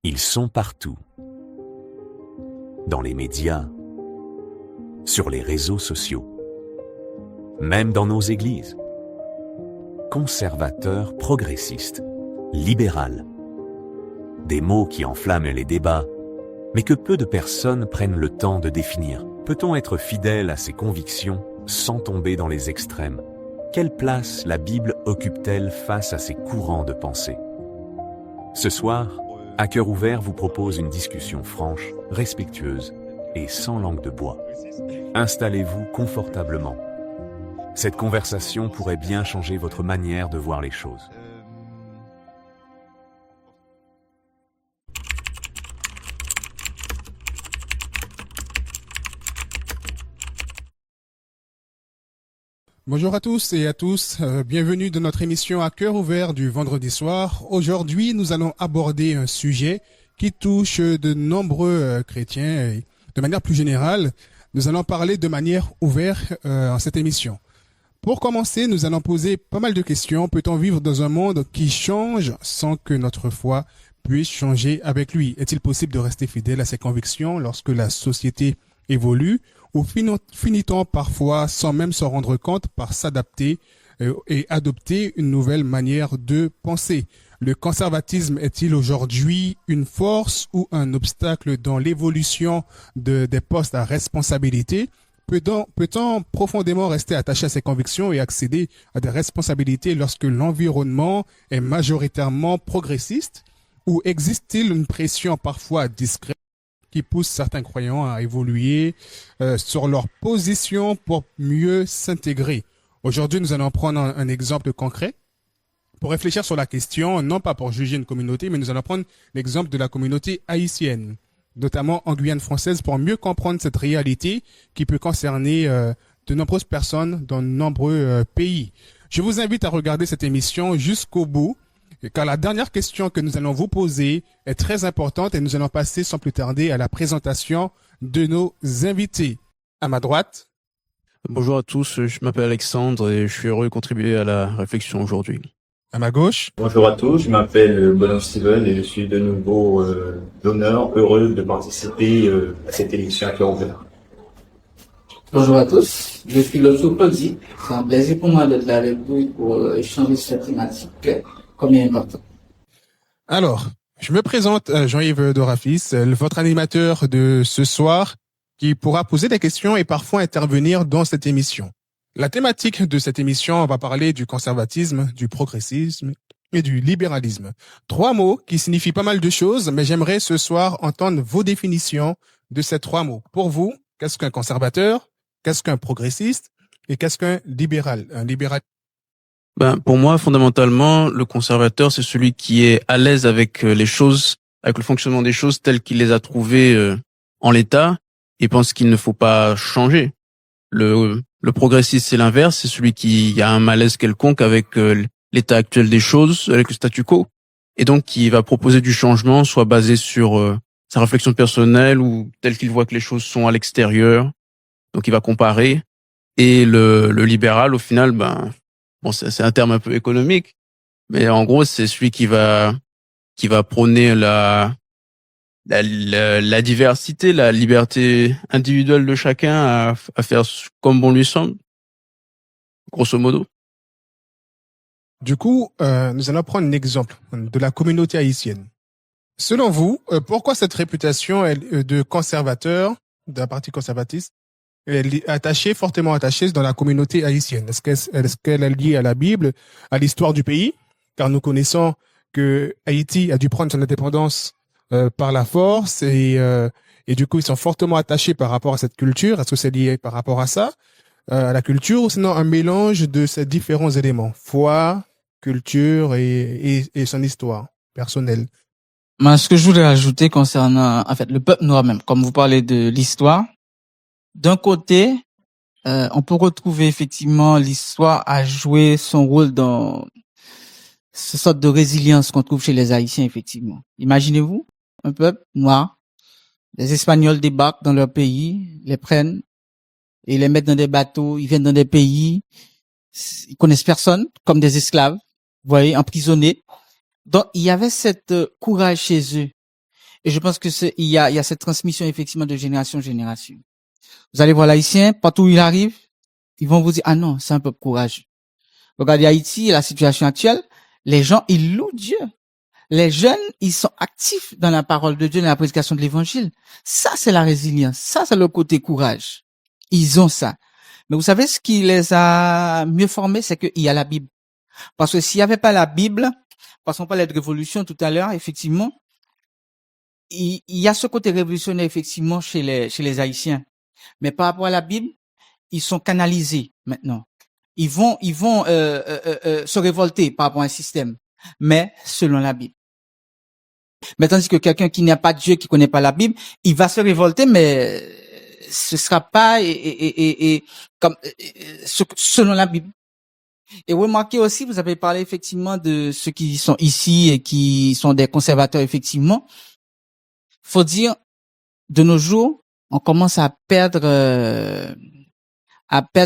Ils sont partout. Dans les médias, sur les réseaux sociaux, même dans nos églises. Conservateur, progressiste, libéral. Des mots qui enflamment les débats, mais que peu de personnes prennent le temps de définir. Peut-on être fidèle à ses convictions sans tomber dans les extrêmes? Quelle place la Bible occupe-t-elle face à ces courants de pensée? Ce soir, À Cœur Ouvert vous propose une discussion franche, respectueuse et sans langue de bois. Installez-vous confortablement. Cette conversation pourrait bien changer votre manière de voir les choses. Bonjour à tous et à tous, bienvenue dans notre émission À Cœur Ouvert du vendredi soir. Aujourd'hui, nous allons aborder un sujet qui touche de nombreux chrétiens et de manière plus générale. Nous allons parler de manière ouverte en cette émission. Pour commencer, nous allons poser pas mal de questions. Peut-on vivre dans un monde qui change sans que notre foi puisse changer avec lui? Est-il possible de rester fidèle à ses convictions lorsque la société évolue? Ou finit-on parfois, sans même s'en rendre compte, par s'adapter et adopter une nouvelle manière de penser? Le conservatisme est-il aujourd'hui une force ou un obstacle dans l'évolution des postes à responsabilité? Peut-on profondément rester attaché à ses convictions et accéder à des responsabilités lorsque l'environnement est majoritairement progressiste? Ou existe-t-il une pression parfois discrète qui pousse certains croyants à évoluer sur leur position pour mieux s'intégrer? Aujourd'hui, nous allons prendre un exemple concret pour réfléchir sur la question, non pas pour juger une communauté, mais nous allons prendre l'exemple de la communauté haïtienne, notamment en Guyane française, pour mieux comprendre cette réalité qui peut concerner de nombreuses personnes dans de nombreux pays. Je vous invite à regarder cette émission jusqu'au bout, car la dernière question que nous allons vous poser est très importante et nous allons passer sans plus tarder à la présentation de nos invités. À ma droite. Bonjour à tous, je m'appelle Alexandre et je suis heureux de contribuer à la réflexion aujourd'hui. À ma gauche. Bonjour à tous, je m'appelle Bonhomme Steven et je suis de nouveau heureux de participer à cette émission à Cœur Ouvert. Bonjour à tous, je suis le Podi. C'est un plaisir pour moi d'être là avec vous pour échanger sur cette thématique combien importante. Alors, je me présente Jean-Yves Dorafis, votre animateur de ce soir, qui pourra poser des questions et parfois intervenir dans cette émission. La thématique de cette émission, on va parler du conservatisme, du progressisme et du libéralisme. 3 mots qui signifient pas mal de choses, mais j'aimerais ce soir entendre vos définitions de ces 3 mots. Pour vous, qu'est-ce qu'un conservateur? Qu'est-ce qu'un progressiste? Et qu'est-ce qu'un libéral? Un libéral. Pour moi, fondamentalement, le conservateur, c'est celui qui est à l'aise avec les choses, avec le fonctionnement des choses telles qu'il les a trouvées en l'état et pense qu'il ne faut pas changer. Le progressiste, c'est l'inverse, c'est celui qui a un malaise quelconque avec l'état actuel des choses, avec le statu quo, et donc qui va proposer du changement, soit basé sur sa réflexion personnelle ou tel qu'il voit que les choses sont à l'extérieur. Donc il va comparer. Et le libéral, au final, c'est un terme un peu économique, mais en gros, c'est celui qui va prôner la diversité, la liberté individuelle de chacun à faire comme bon lui semble, grosso modo. Du coup, nous allons prendre un exemple de la communauté haïtienne. Selon vous, pourquoi cette réputation de conservateur, d'un parti conservatiste, est fortement attachée dans la communauté haïtienne? Est-ce qu'elle est liée à la Bible, à l'histoire du pays? Car nous connaissons que Haïti a dû prendre son indépendance par la force et du coup ils sont fortement attachés par rapport à cette culture. Est-ce que c'est lié par rapport à ça, à la culture, ou sinon un mélange de ces différents éléments, foi, culture et son histoire personnelle? Ce que je voulais ajouter concernant en fait le peuple noir même, comme vous parlez de l'histoire, d'un côté on peut retrouver effectivement l'histoire a joué son rôle dans cette sorte de résilience qu'on trouve chez les Haïtiens effectivement. Imaginez-vous un peuple noir, les Espagnols débarquent dans leur pays, les prennent et les mettent dans des bateaux, ils viennent dans des pays, ils connaissent personne, comme des esclaves, vous voyez, emprisonnés. Donc il y avait cette courage chez eux Et je pense que il y a cette transmission effectivement de génération en génération. Vous allez voir l'haïtien, partout où il arrive, ils vont vous dire, ah non, c'est un peuple courageux. Regardez Haïti, la situation actuelle, les gens, ils louent Dieu. Les jeunes, ils sont actifs dans la parole de Dieu, dans la prédication de l'évangile. Ça, c'est la résilience. Ça, c'est le côté courage. Ils ont ça. Mais vous savez, ce qui les a mieux formés, c'est qu'il y a la Bible. Parce que s'il n'y avait pas la Bible, parce qu'on parlait de révolution tout à l'heure, effectivement, il y a ce côté révolutionnaire, effectivement, chez les Haïtiens. Mais par rapport à la Bible, ils sont canalisés maintenant. Ils vont se révolter par rapport à un système, mais selon la Bible. Mais tandis que quelqu'un qui n'a pas Dieu, qui connaît pas la Bible, il va se révolter, mais ce sera pas selon la Bible. Et remarquez aussi, vous avez parlé effectivement de ceux qui sont ici et qui sont des conservateurs, effectivement. Faut dire, de nos jours, on commence à perdre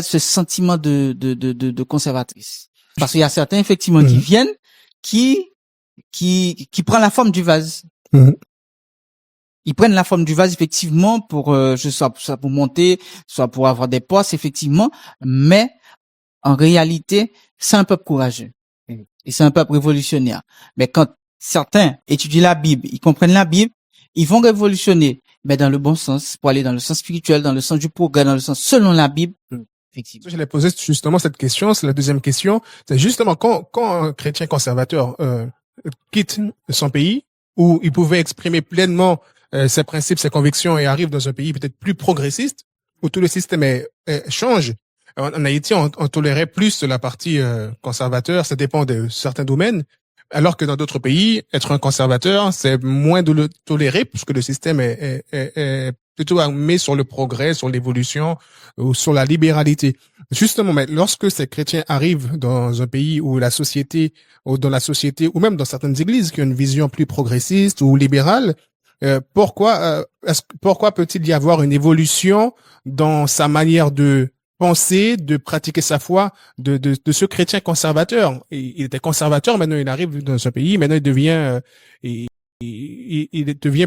ce sentiment de conservatrice. Parce qu'il y a certains, effectivement, qui viennent, qui prennent la forme du vase. Ils prennent la forme du vase, effectivement, pour, soit pour monter, soit pour avoir des postes, effectivement. Mais, en réalité, c'est un peuple courageux. Et c'est un peuple révolutionnaire. Mais quand certains étudient la Bible, ils comprennent la Bible, ils vont révolutionner, mais dans le bon sens, pour aller dans le sens spirituel, dans le sens du progrès, dans le sens selon la Bible. Effectivement. Je l'ai posé justement cette question, c'est la deuxième question. C'est justement quand un chrétien conservateur quitte son pays, où il pouvait exprimer pleinement ses principes, ses convictions, et arrive dans un pays peut-être plus progressiste, où tout le système change. En Haïti, on tolérait plus la partie conservateur, ça dépend de certains domaines, alors que dans d'autres pays, être un conservateur, c'est moins de le tolérer, puisque le système est plutôt mis sur le progrès, sur l'évolution, ou sur la libéralité. Justement, mais lorsque ces chrétiens arrivent dans un pays où la société, ou dans la société, ou même dans certaines églises qui ont une vision plus progressiste ou libérale, pourquoi peut-il y avoir une évolution dans sa manière de penser, de pratiquer sa foi, de ce chrétien conservateur? Il était conservateur, maintenant il arrive dans un pays, maintenant il devient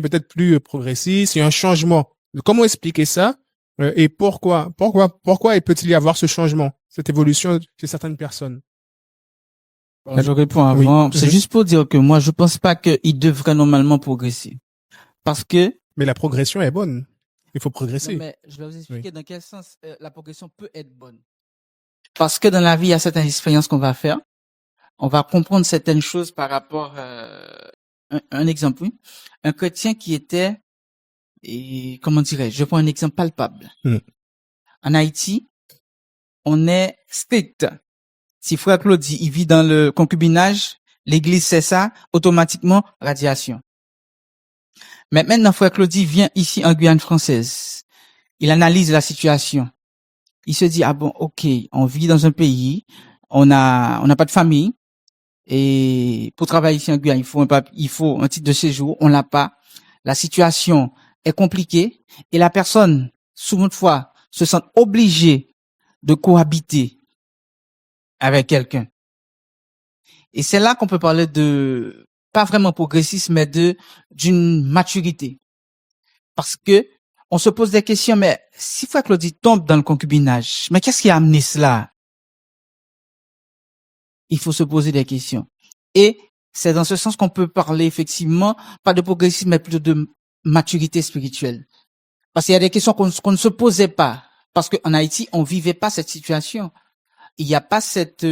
peut-être plus progressiste, il y a un changement. Comment expliquer ça? Et pourquoi peut-il y avoir ce changement, cette évolution chez certaines personnes? Je réponds avant. Oui. C'est juste pour dire que moi, je pense pas qu'il devrait normalement progresser. Parce que... Mais la progression est bonne. Il faut progresser. Non, mais je vais vous expliquer dans quel sens la progression peut être bonne. Parce que dans la vie, il y a certaines expériences qu'on va faire. On va comprendre certaines choses par rapport un exemple, oui. Un chrétien qui était, et comment dirais-je, je prends un exemple palpable. En Haïti, on est strict. Si frère Claudie, il vit dans le concubinage, l'église sait ça, automatiquement, radiation. Mais maintenant, frère Claudie vient ici en Guyane française. Il analyse la situation. Il se dit, ah bon, ok, on vit dans un pays, on n'a pas de famille, et pour travailler ici en Guyane, il faut un titre de séjour, on l'a pas. La situation est compliquée, et la personne, souvent de fois, se sent obligée de cohabiter avec quelqu'un. Et c'est là qu'on peut parler de, pas vraiment progressisme, mais d'une maturité. Parce que, on se pose des questions, mais si frère Claudie tombe dans le concubinage, mais qu'est-ce qui a amené cela? Il faut se poser des questions. Et c'est dans ce sens qu'on peut parler effectivement, pas de progressisme, mais plutôt de maturité spirituelle. Parce qu'il y a des questions qu'on ne se posait pas. Parce qu'en Haïti, on vivait pas cette situation. Il n'y a pas cette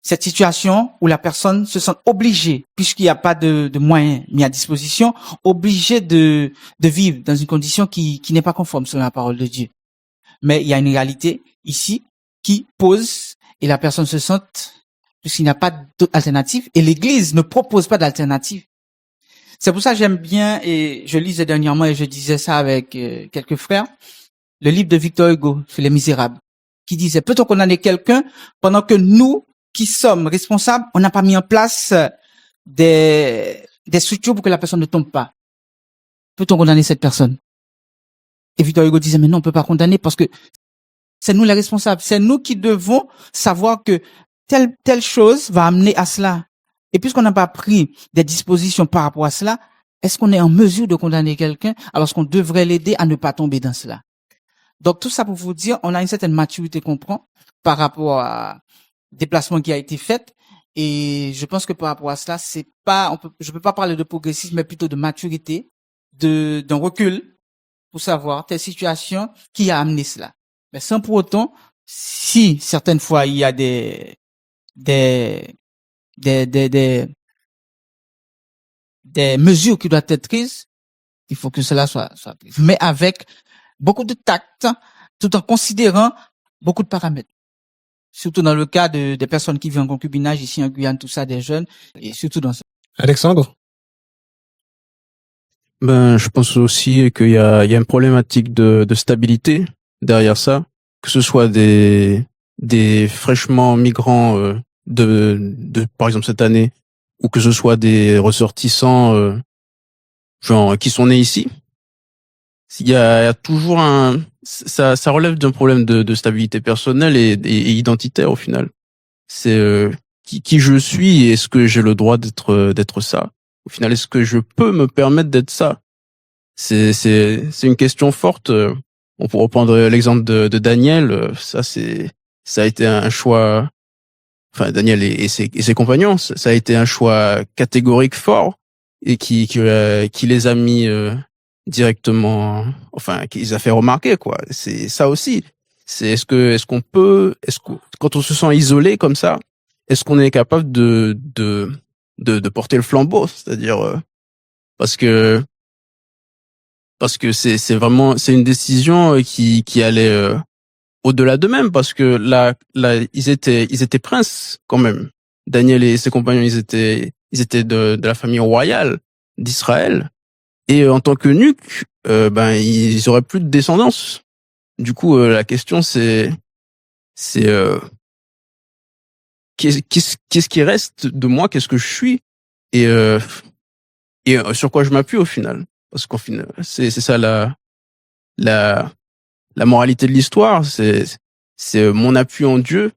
situation où la personne se sent obligée, puisqu'il n'y a pas de moyens mis à disposition, obligée de vivre dans une condition qui n'est pas conforme selon la parole de Dieu. Mais il y a une réalité ici qui pose et la personne se sent, puisqu'il n'y a pas d'alternative et l'Église ne propose pas d'alternative. C'est pour ça que j'aime bien, et je lisais dernièrement et je disais ça avec quelques frères, le livre de Victor Hugo sur Les Misérables, qui disait, peut-on condamner quelqu'un pendant que nous, qui sommes responsables, on n'a pas mis en place des structures pour que la personne ne tombe pas? Peut-on condamner cette personne? Et Victor Hugo disait, mais non, on peut pas condamner parce que c'est nous les responsables. C'est nous qui devons savoir que telle chose va amener à cela. Et puisqu'on n'a pas pris des dispositions par rapport à cela, est-ce qu'on est en mesure de condamner quelqu'un alors qu'on devrait l'aider à ne pas tomber dans cela? Donc tout ça pour vous dire, on a une certaine maturité qu'on prend par rapport à déplacement qui a été fait. Et je pense que par rapport à cela, je peux pas parler de progressisme, mais plutôt de maturité, d'un recul pour savoir telle situation qui a amené cela. Mais sans pour autant, si certaines fois il y a des mesures qui doivent être prises, il faut que cela soit pris. Mais avec beaucoup de tact, tout en considérant beaucoup de paramètres. Surtout dans le cas des personnes qui vivent en concubinage ici en Guyane, tout ça, des jeunes, et surtout dans ça. Alexandre? Ben, je pense aussi qu'il y a une problématique de stabilité derrière ça, que ce soit des fraîchement migrants par exemple cette année, ou que ce soit des ressortissants genre qui sont nés ici. Il y a toujours ça relève d'un problème de stabilité personnelle et identitaire au final. C'est qui je suis et est-ce que j'ai le droit d'être ça? Au final, est-ce que je peux me permettre d'être ça? C'est une question forte. On peut reprendre l'exemple de Daniel. Ça a été un choix. Enfin, Daniel et ses compagnons, ça a été un choix catégorique fort et qui les a mis directement. Enfin, qui les a fait remarquer quoi. C'est ça aussi. C'est quand on se sent isolé comme ça, est-ce qu'on est capable de porter le flambeau, c'est-à-dire parce que c'est vraiment c'est une décision qui allait au-delà d'eux-mêmes parce que là ils étaient princes quand même. Daniel et ses compagnons ils étaient de la famille royale d'Israël et en tant qu'eunuques ben ils auraient plus de descendance. Du coup la question c'est qu'est-ce qui reste de moi, qu'est-ce que je suis et sur quoi je m'appuie au final, parce qu'au final c'est ça la moralité de l'histoire, c'est mon appui en Dieu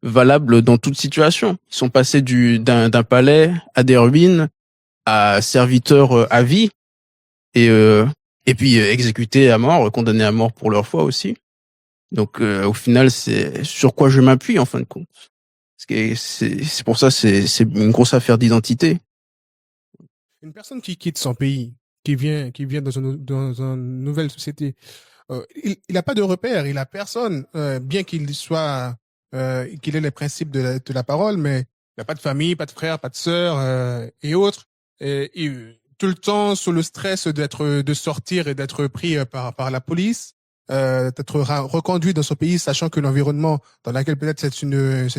valable dans toute situation. Ils sont passés d'un palais à des ruines à serviteurs à vie et puis exécutés à mort, condamnés à mort pour leur foi aussi. Donc au final c'est sur quoi je m'appuie en fin de compte. C'est pour ça c'est une grosse affaire d'identité. Une personne qui quitte son pays, qui vient dans une nouvelle société, il n'a pas de repère, il a personne, bien qu'il soit, qu'il ait les principes de la parole, mais il n'a pas de famille, pas de frère, pas de sœur et autres. Et tout le temps sous le stress de sortir et d'être pris par la police, d'être reconduit dans son pays, sachant que l'environnement dans lequel peut-être c'est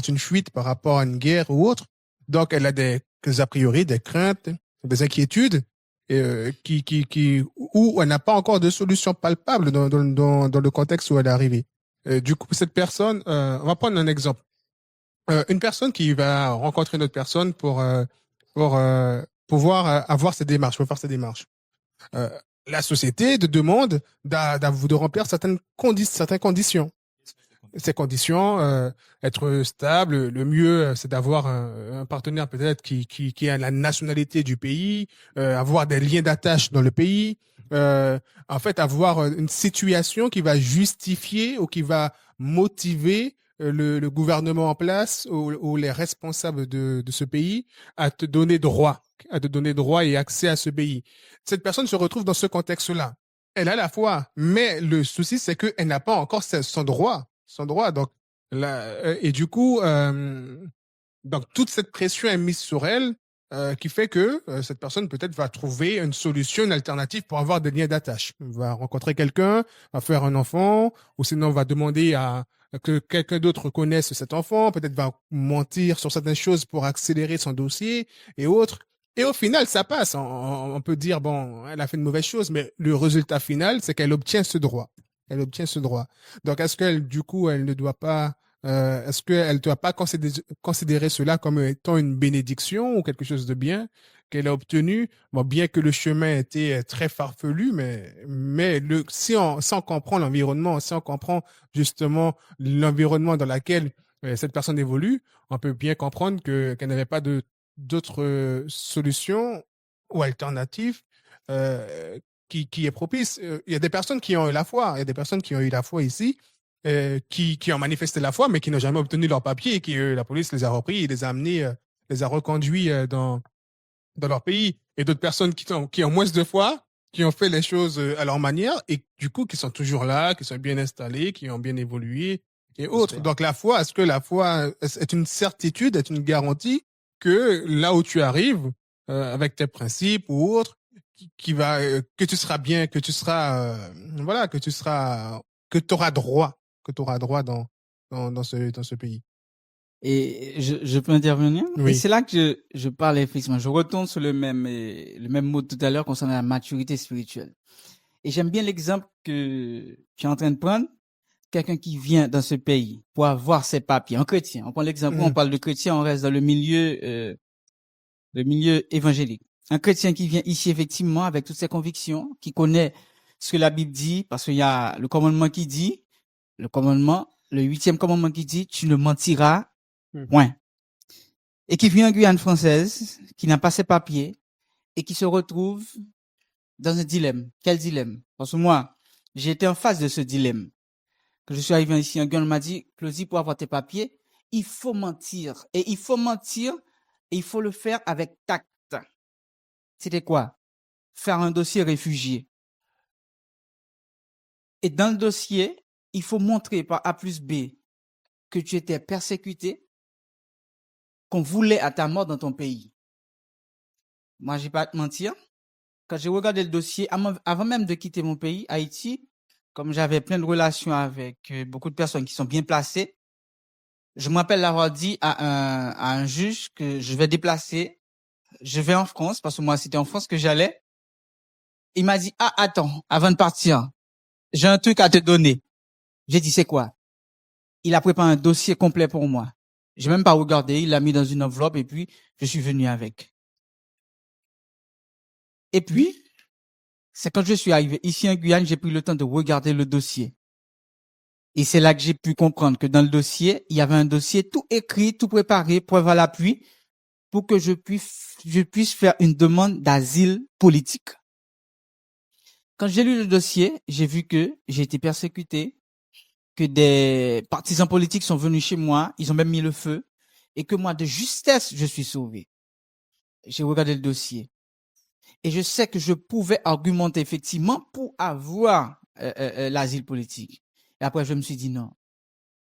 une fuite par rapport à une guerre ou autre. Donc elle a des a priori, des craintes, des inquiétudes où elle n'a pas encore de solution palpable dans le contexte où elle est arrivée. Du coup, cette personne, on va prendre un exemple. Une personne qui va rencontrer une autre personne pour pouvoir avoir ses démarches, pour faire ses démarches. La société te demande de remplir certaines conditions. Ces conditions, être stable, le mieux, c'est d'avoir un partenaire peut-être qui a la nationalité du pays, avoir des liens d'attache dans le pays, en fait, avoir une situation qui va justifier ou qui va motiver le gouvernement en place ou les responsables de ce pays à te donner droit et accès à ce pays. Cette personne se retrouve dans ce contexte-là. Elle a la foi, mais le souci, c'est qu'elle n'a pas encore son droit. Donc, et du coup, donc toute cette pression est mise sur elle, qui fait que cette personne peut-être va trouver une solution, une alternative pour avoir des liens d'attache. Va rencontrer quelqu'un, va faire un enfant, ou sinon va demander à que quelqu'un d'autre connaisse cet enfant, peut-être va mentir sur certaines choses pour accélérer son dossier et autres. Et au final, ça passe. On peut dire, bon, elle a fait une mauvaise chose, mais le résultat final, c'est qu'elle obtient ce droit. Elle obtient ce droit. Donc, est-ce qu'elle, du coup, elle ne doit pas, est-ce qu'elle ne doit pas considérer cela comme étant une bénédiction ou quelque chose de bien qu'elle a obtenu? Bon, bien que le chemin était très farfelu, mais si on comprend l'environnement, si on comprend justement l'environnement dans lequel cette personne évolue, on peut bien comprendre qu'elle n'avait pas de d'autres solutions ou alternatives qui est propice. Il y a des personnes qui ont eu la foi. Il y a des personnes qui ont eu la foi ici, qui ont manifesté la foi, mais qui n'ont jamais obtenu leur papier et qui, la police les a repris et les a amenés, les a reconduits dans leur pays. Et d'autres personnes qui ont moins de foi, qui ont fait les choses à leur manière et du coup qui sont toujours là, qui sont bien installés, qui ont bien évolué et autres. Donc la foi, est-ce que la foi est une certitude, est une garantie que là où tu arrives, avec tes principes ou autres, qui va, que tu seras bien, que tu seras, voilà, que tu auras droit, dans ce pays. Et je peux intervenir? Oui. Et c'est là que je parle effectivement. Je retourne sur le même mot tout à l'heure concernant la maturité spirituelle. Et j'aime bien l'exemple que tu es en train de prendre. Quelqu'un qui vient dans ce pays pour avoir ses papiers, un chrétien. On prend l'exemple, on parle de chrétien, on reste dans le milieu évangélique. Un chrétien qui vient ici effectivement avec toutes ses convictions, qui connaît ce que la Bible dit, parce qu'il y a le commandement qui dit, le 8e commandement qui dit, tu ne mentiras point. Et qui vient en Guyane française, qui n'a pas ses papiers, et qui se retrouve dans un dilemme. Quel dilemme? Parce que moi, j'ai été en face de ce dilemme. Quand je suis arrivé ici en Guyane, on m'a dit, Claudie, pour avoir tes papiers, il faut mentir. Et il faut mentir, et il faut le faire avec tact. C'était quoi? Faire un dossier réfugié. Et dans le dossier, il faut montrer par A plus B que tu étais persécuté, qu'on voulait à ta mort dans ton pays. Moi, j'ai pas à te mentir. Quand j'ai regardé le dossier, avant même de quitter mon pays, Haïti, comme j'avais plein de relations avec beaucoup de personnes qui sont bien placées, je me rappelle l'avoir dit à un juge que je vais déplacer, je vais en France, parce que moi, c'était en France que j'allais. Il m'a dit, attends, avant de partir, j'ai un truc à te donner. J'ai dit, c'est quoi? Il a préparé un dossier complet pour moi. J'ai même pas regardé, il l'a mis dans une enveloppe et puis je suis venu avec. Et puis, c'est quand je suis arrivé ici en Guyane, j'ai pris le temps de regarder le dossier. Et c'est là que j'ai pu comprendre que dans le dossier, il y avait un dossier tout écrit, tout préparé, preuve à l'appui, pour que je puisse faire une demande d'asile politique. Quand j'ai lu le dossier, j'ai vu que j'ai été persécuté, que des partisans politiques sont venus chez moi, ils ont même mis le feu, et que moi, de justesse, je suis sauvé. J'ai regardé le dossier. Et je sais que je pouvais argumenter effectivement pour avoir l'asile politique. Et après, je me suis dit non,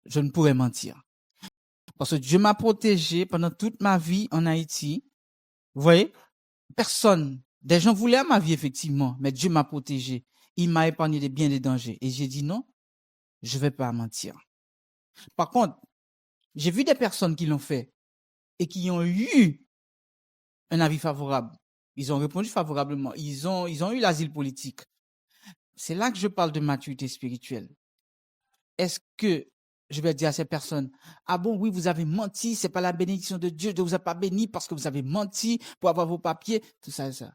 je ne pourrais mentir. Parce que Dieu m'a protégé pendant toute ma vie en Haïti. Vous voyez, personne, des gens voulaient à ma vie effectivement, mais Dieu m'a protégé. Il m'a épargné des biens et des dangers. Et j'ai dit non, je vais pas mentir. Par contre, j'ai vu des personnes qui l'ont fait et qui ont eu un avis favorable. Ils ont répondu favorablement. Ils ont eu l'asile politique. C'est là que je parle de maturité spirituelle. Est-ce que je vais dire à ces personnes, ah bon, oui, vous avez menti, c'est pas la bénédiction de Dieu, Dieu vous a pas béni parce que vous avez menti pour avoir vos papiers, tout ça et ça.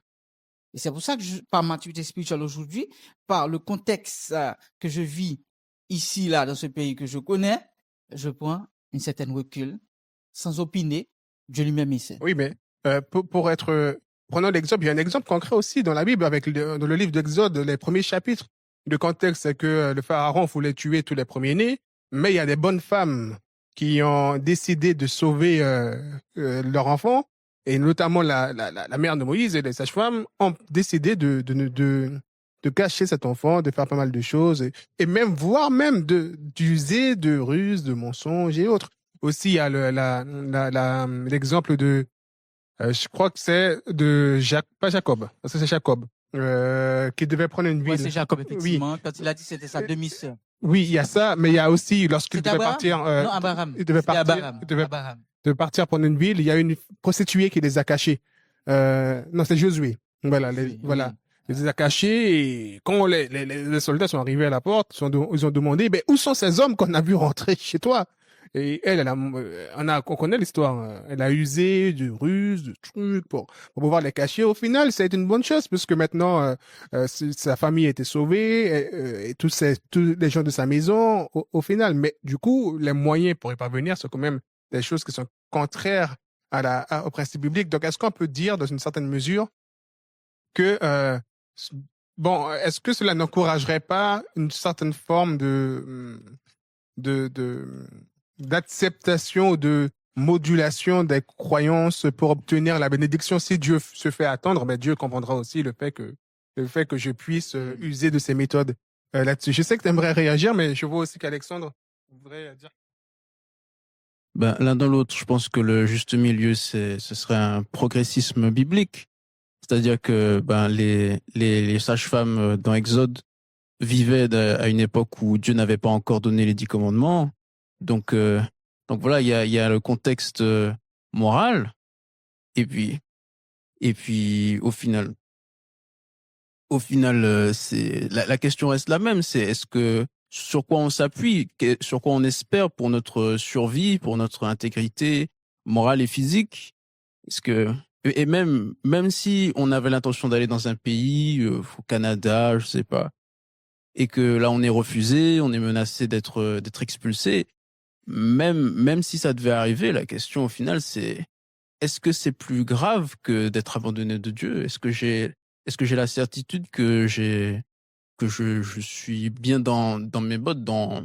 Et c'est pour ça que par maturité spirituelle aujourd'hui, par le contexte que je vis ici, là, dans ce pays que je connais, je prends une certaine recul, sans opiner, Dieu lui-même essaie. Oui, mais prenons l'exemple, il y a un exemple concret aussi dans la Bible, dans le livre d'Exode, les premiers chapitres. Le contexte, c'est que le pharaon voulait tuer tous les premiers-nés, mais il y a des bonnes femmes qui ont décidé de sauver leur enfant, et notamment la mère de Moïse et les sages-femmes ont décidé de cacher cet enfant, de faire pas mal de choses, et même, voire même d'user de ruses, de mensonges et autres. Aussi, il y a l'exemple de, je crois que c'est pas Jacob, parce que c'est Jacob, qui devait prendre une ville. Ouais, c'est Jacob, effectivement. Oui. Quand il a dit c'était sa demi-sœur. Oui, il y a ça, mais il y a aussi, lorsqu'il devait partir, non, Abraham. il devait partir prendre une ville, il y a une prostituée qui les a cachés. Non, c'est Josué. Voilà, voilà. Ils les a cachés, et quand les soldats sont arrivés à la porte, ils ont demandé, ben, où sont ces hommes qu'on a vu rentrer chez toi? Et elle on connaît l'histoire. Elle a usé de ruses, de trucs pour pouvoir les cacher. Au final, ça a été une bonne chose puisque maintenant, sa famille a été sauvée et tous les gens de sa maison au final. Mais du coup, les moyens pour y parvenir sont quand même des choses qui sont contraires au principe biblique. Donc, est-ce qu'on peut dire, dans une certaine mesure, que est-ce que cela n'encouragerait pas une certaine forme d'acceptation ou de modulation des croyances pour obtenir la bénédiction? Si Dieu se fait attendre, Dieu comprendra aussi le fait que je puisse user de ces méthodes là-dessus. Je sais que tu aimerais réagir, mais je vois aussi qu'Alexandre voudrait dire. L'un dans l'autre, je pense que le juste milieu, ce serait un progressisme biblique. C'est-à-dire que les sages-femmes dans Exode vivaient à une époque où Dieu n'avait pas encore donné les 10 commandements. Donc voilà, il y a le contexte moral. Et puis au final, c'est la question reste la même. C'est est-ce que sur quoi on s'appuie, sur quoi on espère pour notre survie, pour notre intégrité morale et physique. Est-ce que et même si on avait l'intention d'aller dans un pays, au Canada, je sais pas, et que là on est refusé, on est menacé d'être expulsé, même si ça devait arriver, la question au final c'est est-ce que c'est plus grave que d'être abandonné de Dieu? Est-ce que j'ai la certitude que je suis bien dans mes bottes, dans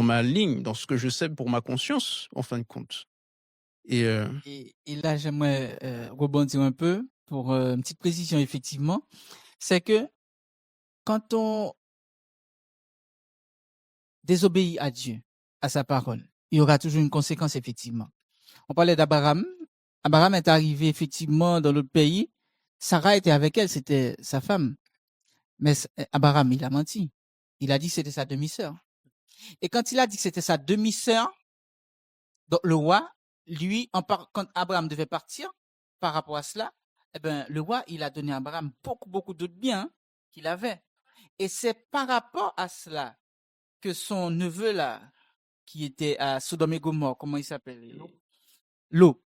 ma ligne, dans ce que je sais pour ma conscience, en fin de compte. Et là, j'aimerais rebondir un peu pour une petite précision, effectivement. C'est que quand on désobéit à Dieu, à sa parole, il y aura toujours une conséquence, effectivement. On parlait d'Abraham. Abraham est arrivé, effectivement, dans l'autre pays. Sarah était avec elle, c'était sa femme. Mais Abraham, il a menti. Il a dit que c'était sa demi-sœur. Et quand il a dit que c'était sa demi-sœur, donc le roi, lui, quand Abraham devait partir, par rapport à cela, le roi, il a donné à Abraham beaucoup d'autres biens qu'il avait. Et c'est par rapport à cela que son neveu, là, qui était à Sodome et Gomorrhe, comment il s'appelle? Lot.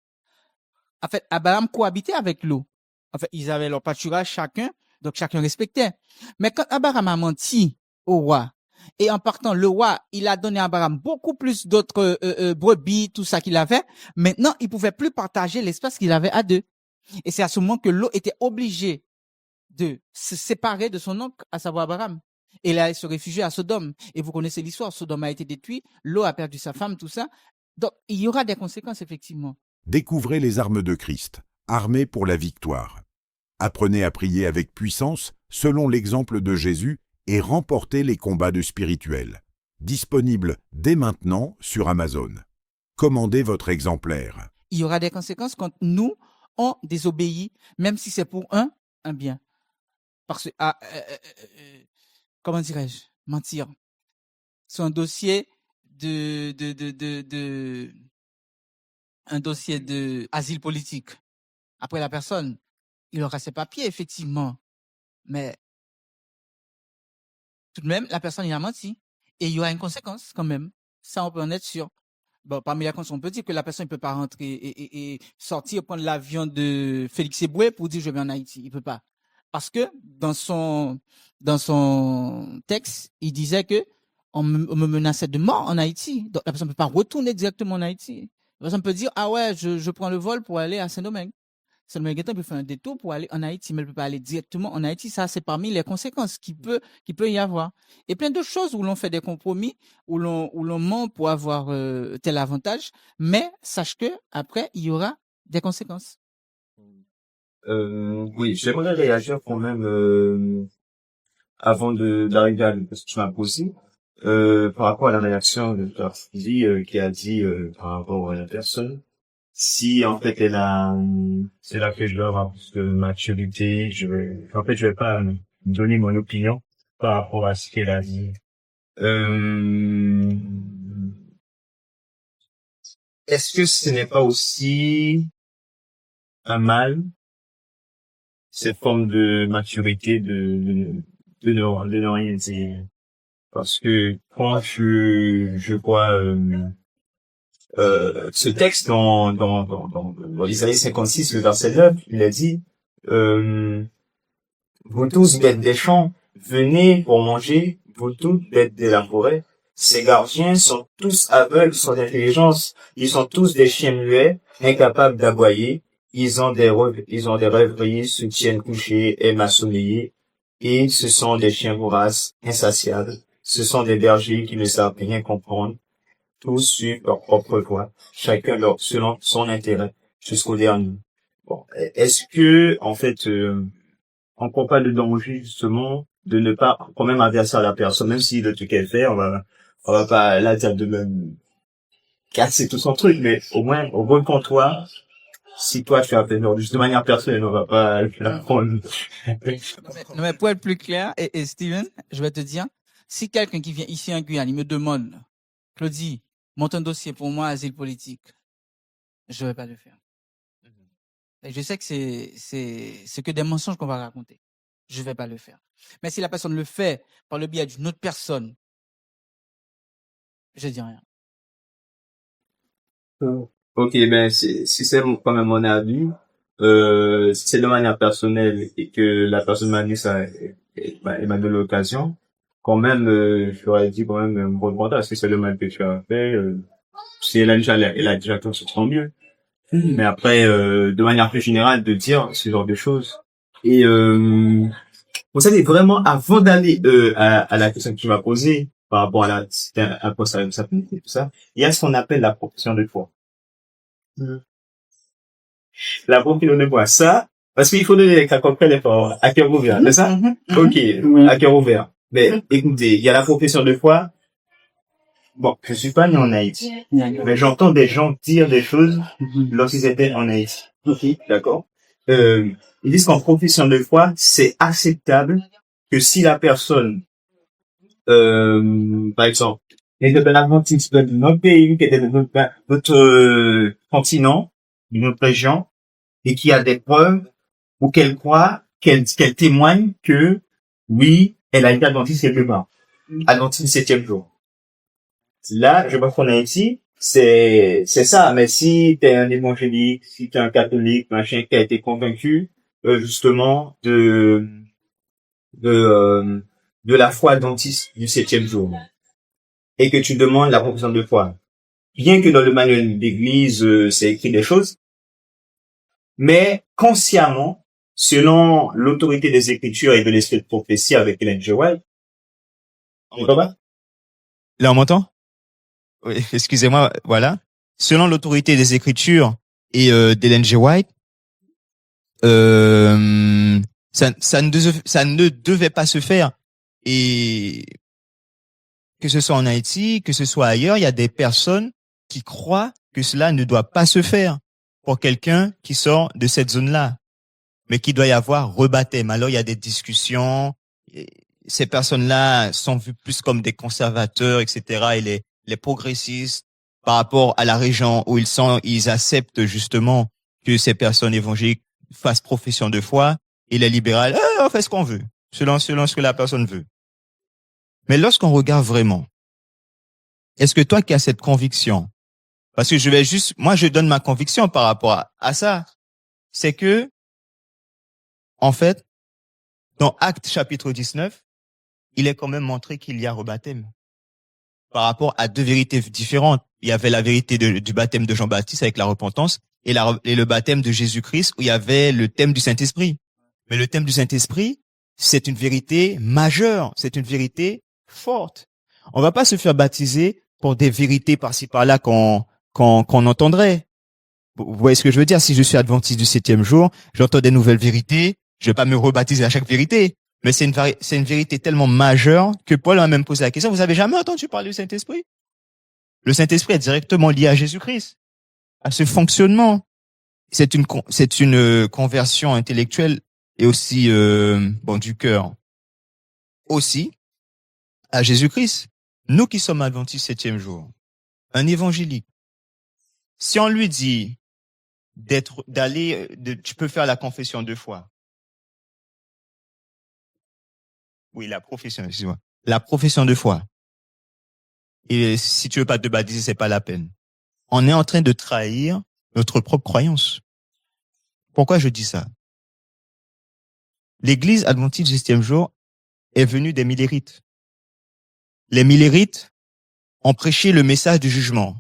En fait, Abraham cohabitait avec Lot. En fait, ils avaient leur pâturage chacun, donc chacun respectait. Mais quand Abraham a menti au roi, et en partant, le roi, il a donné à Abraham beaucoup plus d'autres brebis, tout ça qu'il avait. Maintenant, il pouvait plus partager l'espace qu'il avait à deux. Et c'est à ce moment que Lot était obligé de se séparer de son oncle, à savoir Abraham. Et il allait se réfugier à Sodome. Et vous connaissez l'histoire, Sodome a été détruit, Lot a perdu sa femme, tout ça. Donc, il y aura des conséquences, effectivement. Découvrez les armes de Christ, armées pour la victoire. Apprenez à prier avec puissance, selon l'exemple de Jésus, et remportez les combats de spirituel. Disponible dès maintenant sur Amazon. Commandez votre exemplaire. Il y aura des conséquences quand nous, on désobéit, même si c'est pour un bien. Parce que, comment dirais-je, mentir. C'est un dossier un dossier de asile politique. Après la personne, il aura ses papiers, effectivement. Mais, tout de même, la personne, il a menti. Et il y aura une conséquence, quand même. Ça, on peut en être sûr. Bon, parmi les conséquences, on peut dire que la personne ne peut pas rentrer et sortir, prendre l'avion de Félix Eboué pour dire je vais en Haïti. Il peut pas. Parce que, dans son texte, il disait que on me menaçait de mort en Haïti. Donc, la personne ne peut pas retourner directement en Haïti. La personne peut dire, ah ouais, je prends le vol pour aller à Saint-Domingue. Saint-Domingue, il peut faire un détour pour aller en Haïti, mais il ne peut pas aller directement en Haïti. Ça, c'est parmi les conséquences qui peut y avoir. Et plein d'autres choses où l'on fait des compromis, où l'on ment pour avoir tel avantage. Mais sache que après, il y aura des conséquences. Oui, j'aimerais réagir quand même avant d'arriver à la question que tu m'as posée. Par rapport à la réaction de Tarfidi qui a dit par rapport à la personne, si en fait c'est là que je dois avoir plus de maturité, je vais pas donner mon opinion par rapport à ce qu'elle a dit. Est-ce que ce n'est pas aussi un mal, cette forme de maturité de ne rien dire? Parce que quand je vois ce texte dans Isaïe 56, le verset 9, il a dit vous tous bêtes des champs, venez pour manger, vous toutes bêtes de la forêt, Ces gardiens sont tous aveugles sans intelligence. Ils sont tous des chiens muets, incapables d'aboyer. Ils ont des rêveries, se tiennent couchés, aiment assommeiller. Et ce sont des chiens voraces, insatiables. Ce sont des bergers qui ne savent rien comprendre. Tous suivent leur propre voie, chacun selon son intérêt, jusqu'au dernier. Bon, est-ce que, en fait, on prend pas le danger, justement, de ne pas quand même avertir la personne, même si le truc est fait, on va pas là dire de même casser tout son truc, mais au moins, au bon comptoir, si toi tu as fait juste de manière personnelle, on va pas la prendre. Non, mais pour être plus clair, et Steven, je vais te dire, si quelqu'un qui vient ici en Guyane, il me demande, Claudie, monte un dossier pour moi, asile politique, je vais pas le faire. Et je sais que c'est que des mensonges qu'on va raconter. Je vais pas le faire. Mais si la personne le fait par le biais d'une autre personne, je dis rien. Ok, ben si c'est quand même mon avis, si c'est de manière personnelle et que la personne m'a dit ça et m'a donné l'occasion, quand même, je leur ai dit quand même un bon contact, parce que c'est le mal que tu as fait. Si elle a déjà tout, c'est tant mieux. Mais après, de manière plus générale, de dire ce genre de choses. Et vous savez, vraiment, avant d'aller à la question que tu m'as posée par rapport à quoi ça tout ça, il y a ce qu'on appelle la profession de foi. La profession de foi, ça, parce qu'il faut donner les cas concrets à cœur ouvert, c'est ça? Ok, à cœur ouvert. Mais écoutez, il y a la profession de foi. Bon, je suis pas né en Haïti, mais j'entends des gens dire des choses lorsqu'ils étaient en Haïti. D'accord? Ils disent qu'en profession de foi, c'est acceptable que si la personne, par exemple, est de l'Atlantique, de notre pays, qui est de notre continent, de notre région, et qui a des preuves ou qu'elle croit, qu'elle témoigne que, oui, elle a été adventiste quelque part. Adventiste 7e jour. Là, je pense qu'en Haïti, c'est ça. Mais si t'es un évangélique, si t'es un catholique, machin, qui a été convaincu, justement, de la foi adventiste du 7e jour, et que tu demandes la profession de foi, bien que dans le manuel d'église, c'est écrit des choses, mais consciemment, selon l'autorité des Écritures et de l'esprit de prophétie avec Ellen G. White, on m'entend pas? Là, on m'entend? Oui, excusez-moi, voilà. Selon l'autorité des Écritures et d'Ellen G. White, ça ne devait pas se faire. Et que ce soit en Haïti, que ce soit ailleurs, il y a des personnes qui croient que cela ne doit pas se faire pour quelqu'un qui sort de cette zone-là, mais qu'il doit y avoir rebaptême. Alors, il y a des discussions. Ces personnes-là sont vues plus comme des conservateurs, etc. Et les progressistes, par rapport à la région où ils sont, ils acceptent justement que ces personnes évangéliques fassent profession de foi. Et les libérales, on fait ce qu'on veut, selon ce que la personne veut. Mais lorsqu'on regarde vraiment, est-ce que toi qui as cette conviction, parce que moi je donne ma conviction par rapport à ça, c'est que, en fait, dans Actes chapitre 19, il est quand même montré qu'il y a rebaptême. Par rapport à deux vérités différentes. Il y avait la vérité du baptême de Jean-Baptiste avec la repentance et le baptême de Jésus-Christ où il y avait le thème du Saint-Esprit. Mais le thème du Saint-Esprit, c'est une vérité majeure, c'est une vérité forte. On va pas se faire baptiser pour des vérités par-ci par-là qu'on entendrait. Vous voyez ce que je veux dire? Si je suis adventiste du 7e jour, j'entends des nouvelles vérités, je vais pas me rebaptiser à chaque vérité. Mais c'est une vérité tellement majeure que Paul a même posé la question, vous avez jamais entendu parler du Saint-Esprit? Le Saint-Esprit est directement lié à Jésus-Christ, à ce fonctionnement. C'est une conversion intellectuelle et aussi, du cœur. Aussi, à Jésus-Christ. Nous qui sommes adventistes 7e jour, un évangélique, si on lui dit tu peux faire la confession 2 fois. Oui, la profession, excuse-moi. La profession 2 fois. Et si tu veux pas te baptiser, c'est pas la peine. On est en train de trahir notre propre croyance. Pourquoi je dis ça? L'église adventiste du 7e jour est venue des Millérites. Les Millérites ont prêché le message du jugement.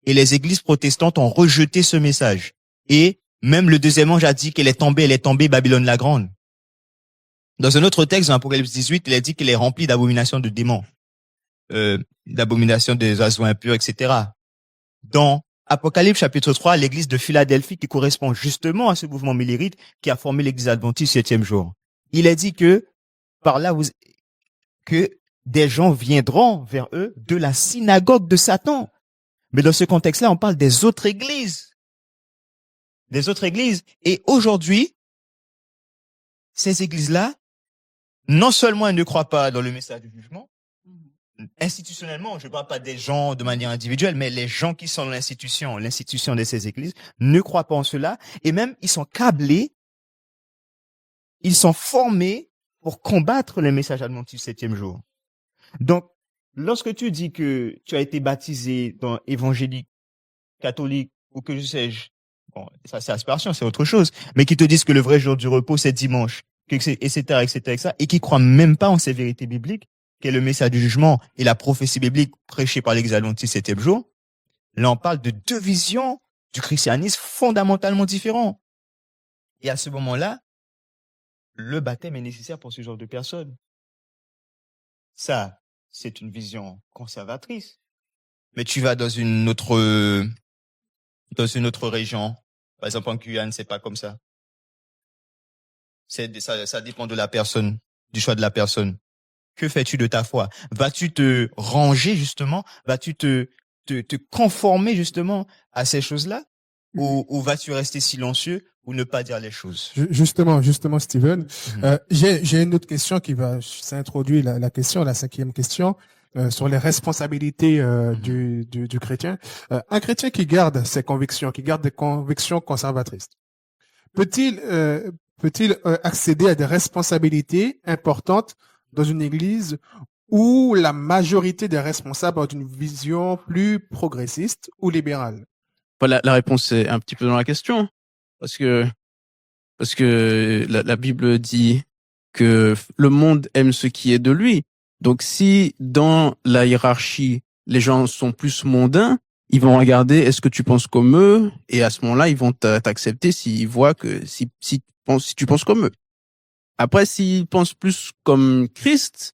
Et les églises protestantes ont rejeté ce message. Et même le deuxième ange a dit qu'elle est tombée, Babylone la grande. Dans un autre texte, dans Apocalypse 18, il a dit qu'elle est remplie d'abominations de démons, d'abominations des oiseaux impurs, etc. Dans Apocalypse chapitre 3, l'église de Philadelphie, qui correspond justement à ce mouvement millérite qui a formé l'église adventiste 7e jour. Il a dit que par là, que des gens viendront vers eux de la synagogue de Satan. Mais dans ce contexte-là, on parle des autres églises. Des autres églises. Et aujourd'hui, ces églises-là, non seulement elles ne croient pas dans le message du jugement, institutionnellement, je ne parle pas des gens de manière individuelle, mais les gens qui sont dans l'institution de ces églises, ne croient pas en cela, et même ils sont câblés, ils sont formés pour combattre le message adventiste 7e jour. Donc, lorsque tu dis que tu as été baptisé dans évangélique, catholique, ou que je sais-je, bon, ça c'est aspiration, c'est autre chose, mais qui te disent que le vrai jour du repos c'est dimanche, etc., et qui croient même pas en ces vérités bibliques, qu'est le message du jugement et la prophétie biblique prêchée par l'Église adventiste 7e jour, là on parle de deux visions du christianisme fondamentalement différentes. Et à ce moment-là, le baptême est nécessaire pour ce genre de personnes. Ça, c'est une vision conservatrice. Mais tu vas dans une autre région, par exemple en Guyane, c'est pas comme ça. Ça dépend de la personne, du choix de la personne. Que fais-tu de ta foi? Vas-tu te ranger justement? Vas-tu te conformer justement à ces choses-là? Ou vas-tu rester silencieux ou ne pas dire les choses? Justement, Steven, j'ai une autre question qui va s'introduire, la question, la 5e question, sur les responsabilités du chrétien. Un chrétien qui garde ses convictions, qui garde des convictions conservatrices, peut-il accéder à des responsabilités importantes dans une église où la majorité des responsables ont une vision plus progressiste ou libérale? Voilà, la réponse est un petit peu dans la question, parce que la Bible dit que le monde aime ce qui est de lui. Donc si dans la hiérarchie les gens sont plus mondains, ils vont regarder est-ce que tu penses comme eux, et à ce moment-là ils vont t'accepter s'ils voient que si tu penses comme eux. Après, s'ils pensent plus comme Christ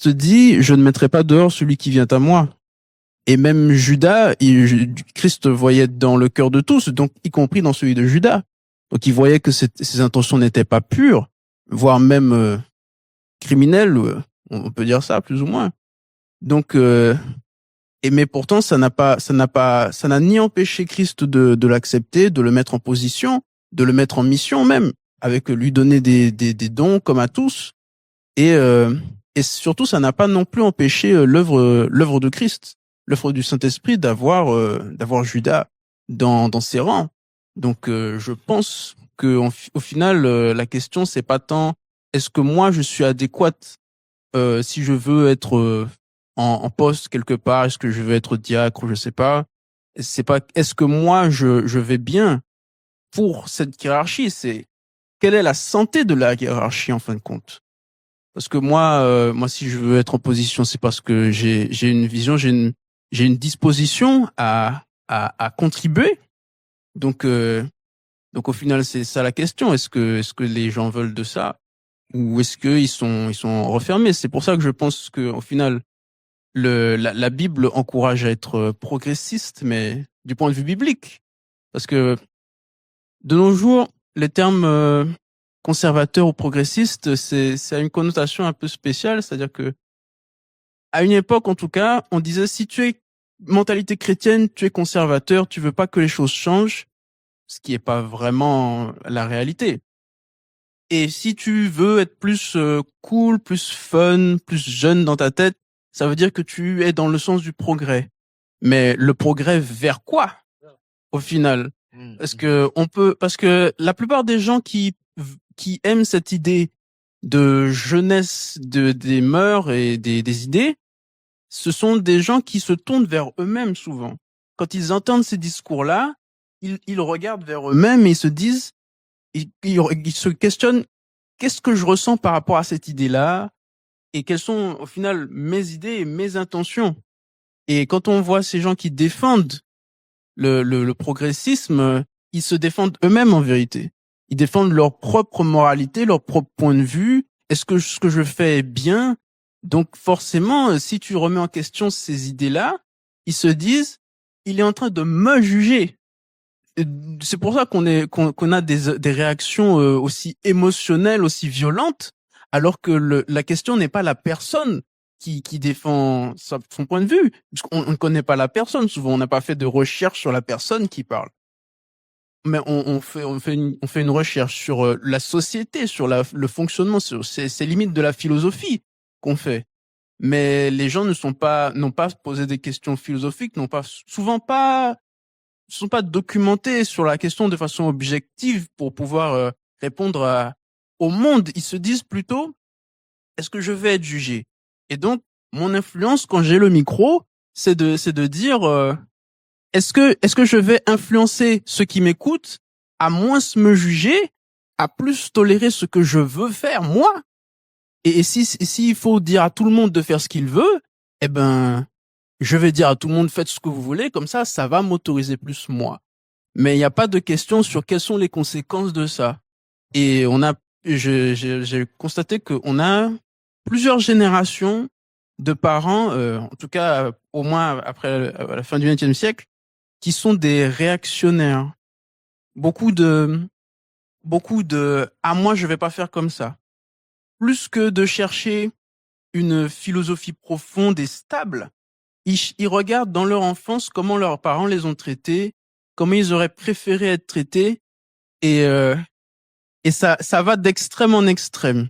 dit, je ne mettrai pas dehors celui qui vient à moi. Et même Judas, Christ voyait dans le cœur de tous, donc y compris dans celui de Judas. Donc il voyait que ses intentions n'étaient pas pures, voire même criminelles, on peut dire ça plus ou moins. Donc, mais pourtant ça n'a ni empêché Christ de l'accepter, de le mettre en position, de le mettre en mission même, avec lui donner des dons comme à tous, et surtout ça n'a pas non plus empêché l'œuvre de Christ, l'œuvre du Saint-Esprit d'avoir Judas dans ses rangs. Donc je pense que au final la question c'est pas tant est-ce que moi je suis adéquate si je veux être en poste quelque part, est-ce que je veux être diacre, je sais pas, c'est pas est-ce que moi je vais bien pour cette hiérarchie, c'est quelle est la santé de la hiérarchie en fin de compte. Parce que moi si je veux être en position, c'est parce que j'ai une vision, j'ai une disposition à contribuer. Donc au final c'est ça la question, est-ce que les gens veulent de ça ou est-ce que ils sont refermés. C'est pour ça que je pense que au final la Bible encourage à être progressiste, mais du point de vue biblique, parce que de nos jours les termes conservateur ou progressiste, c'est a une connotation un peu spéciale, c'est-à-dire que à une époque en tout cas, on disait si tu es mentalité chrétienne, tu es conservateur, tu veux pas que les choses changent, ce qui est pas vraiment la réalité. Et si tu veux être plus cool, plus fun, plus jeune dans ta tête, ça veut dire que tu es dans le sens du progrès. Mais le progrès vers quoi au final? Parce que la plupart des gens qui aiment cette idée de jeunesse des mœurs et des idées, ce sont des gens qui se tournent vers eux-mêmes souvent. Quand ils entendent ces discours-là, ils regardent vers eux-mêmes et ils se disent, ils se questionnent, qu'est-ce que je ressens par rapport à cette idée-là et quelles sont au final mes idées et mes intentions. Et quand on voit ces gens qui défendent le progressisme, ils se défendent eux-mêmes en vérité. Ils défendent leur propre moralité, leur propre point de vue. Est-ce que ce que je fais est bien? Donc forcément, si tu remets en question ces idées-là, ils se disent, il est en train de me juger. C'est pour ça qu'on a des réactions aussi émotionnelles, aussi violentes, alors que la question n'est pas la personne qui défend son point de vue, puisqu'on ne connaît pas la personne. Souvent, on n'a pas fait de recherche sur la personne qui parle, mais on fait une recherche sur la société, sur le fonctionnement, sur ces limites de la philosophie qu'on fait. Mais les gens n'ont pas posé des questions philosophiques, sont pas documentés sur la question de façon objective pour pouvoir répondre au monde. Ils se disent plutôt, est-ce que je vais être jugé? Et donc, mon influence quand j'ai le micro, c'est de dire, est-ce que je vais influencer ceux qui m'écoutent à moins me juger, à plus tolérer ce que je veux faire, moi? Et s'il faut dire à tout le monde de faire ce qu'il veut, eh ben, je vais dire à tout le monde, faites ce que vous voulez, comme ça va m'autoriser plus moi. Mais il n'y a pas de question sur quelles sont les conséquences de ça. Et j'ai constaté qu'on a plusieurs générations de parents, en tout cas au moins après à la fin du XXe siècle, qui sont des réactionnaires. Beaucoup de ah moi je vais pas faire comme ça. Plus que de chercher une philosophie profonde et stable, ils regardent dans leur enfance comment leurs parents les ont traités, comment ils auraient préféré être traités, et ça va d'extrême en extrême.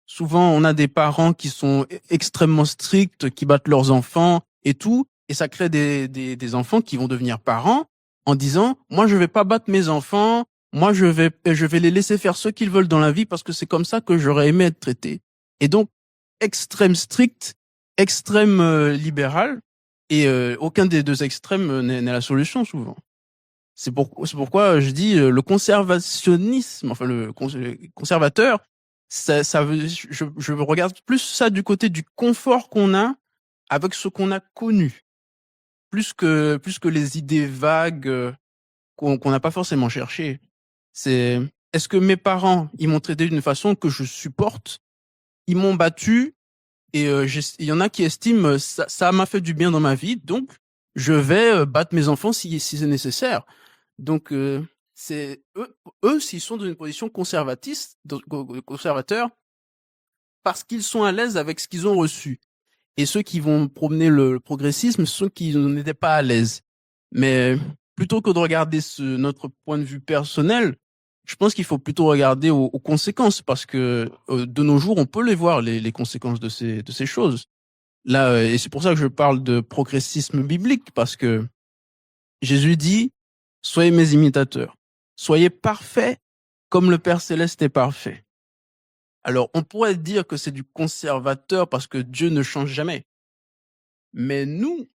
Souvent, on a des parents qui sont extrêmement stricts, qui battent leurs enfants et tout, et ça crée des enfants qui vont devenir parents en disant, moi je vais pas battre mes enfants, moi je vais les laisser faire ce qu'ils veulent dans la vie parce que c'est comme ça que j'aurais aimé être traité. Et donc, extrême strict, extrême libéral, et aucun des deux extrêmes n'est la solution souvent. C'est pourquoi je dis le conservationnisme, enfin le conservateur, je regarde plus ça du côté du confort qu'on a avec ce qu'on a connu, plus que les idées vagues qu'on n'a pas forcément cherchées. Est-ce que mes parents, ils m'ont traité d'une façon que je supporte? Ils m'ont battu, et il y en a qui estiment ça m'a fait du bien dans ma vie, donc je vais battre mes enfants si c'est nécessaire. Donc c'est eux s'ils sont dans une position conservatrice, conservateur, parce qu'ils sont à l'aise avec ce qu'ils ont reçu. Et ceux qui vont promener le progressisme, ceux qui n'étaient pas à l'aise. Mais plutôt que de regarder notre point de vue personnel, je pense qu'il faut plutôt regarder aux conséquences, parce que de nos jours, on peut les voir, les conséquences de ces choses. Là, et c'est pour ça que je parle de progressisme biblique, parce que Jésus dit, soyez mes imitateurs, soyez parfaits comme le Père Céleste est parfait. Alors, on pourrait dire que c'est du conservateur parce que Dieu ne change jamais. Mais nous,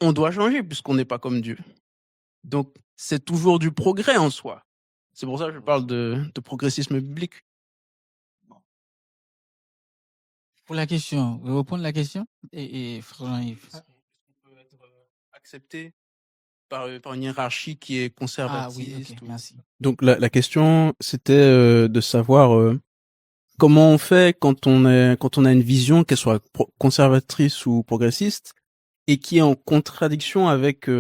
on doit changer puisqu'on n'est pas comme Dieu. Donc, c'est toujours du progrès en soi. C'est pour ça que je parle de progressisme biblique. Pour la question, vous répondre la question et Jean-Yves. Est-ce qu'on peut être accepté par une hiérarchie qui est conservatrice? Ah oui, ok, merci. Donc, la question, c'était de savoir comment on fait quand on a une vision, qu'elle soit conservatrice ou progressiste, et qui est en contradiction avec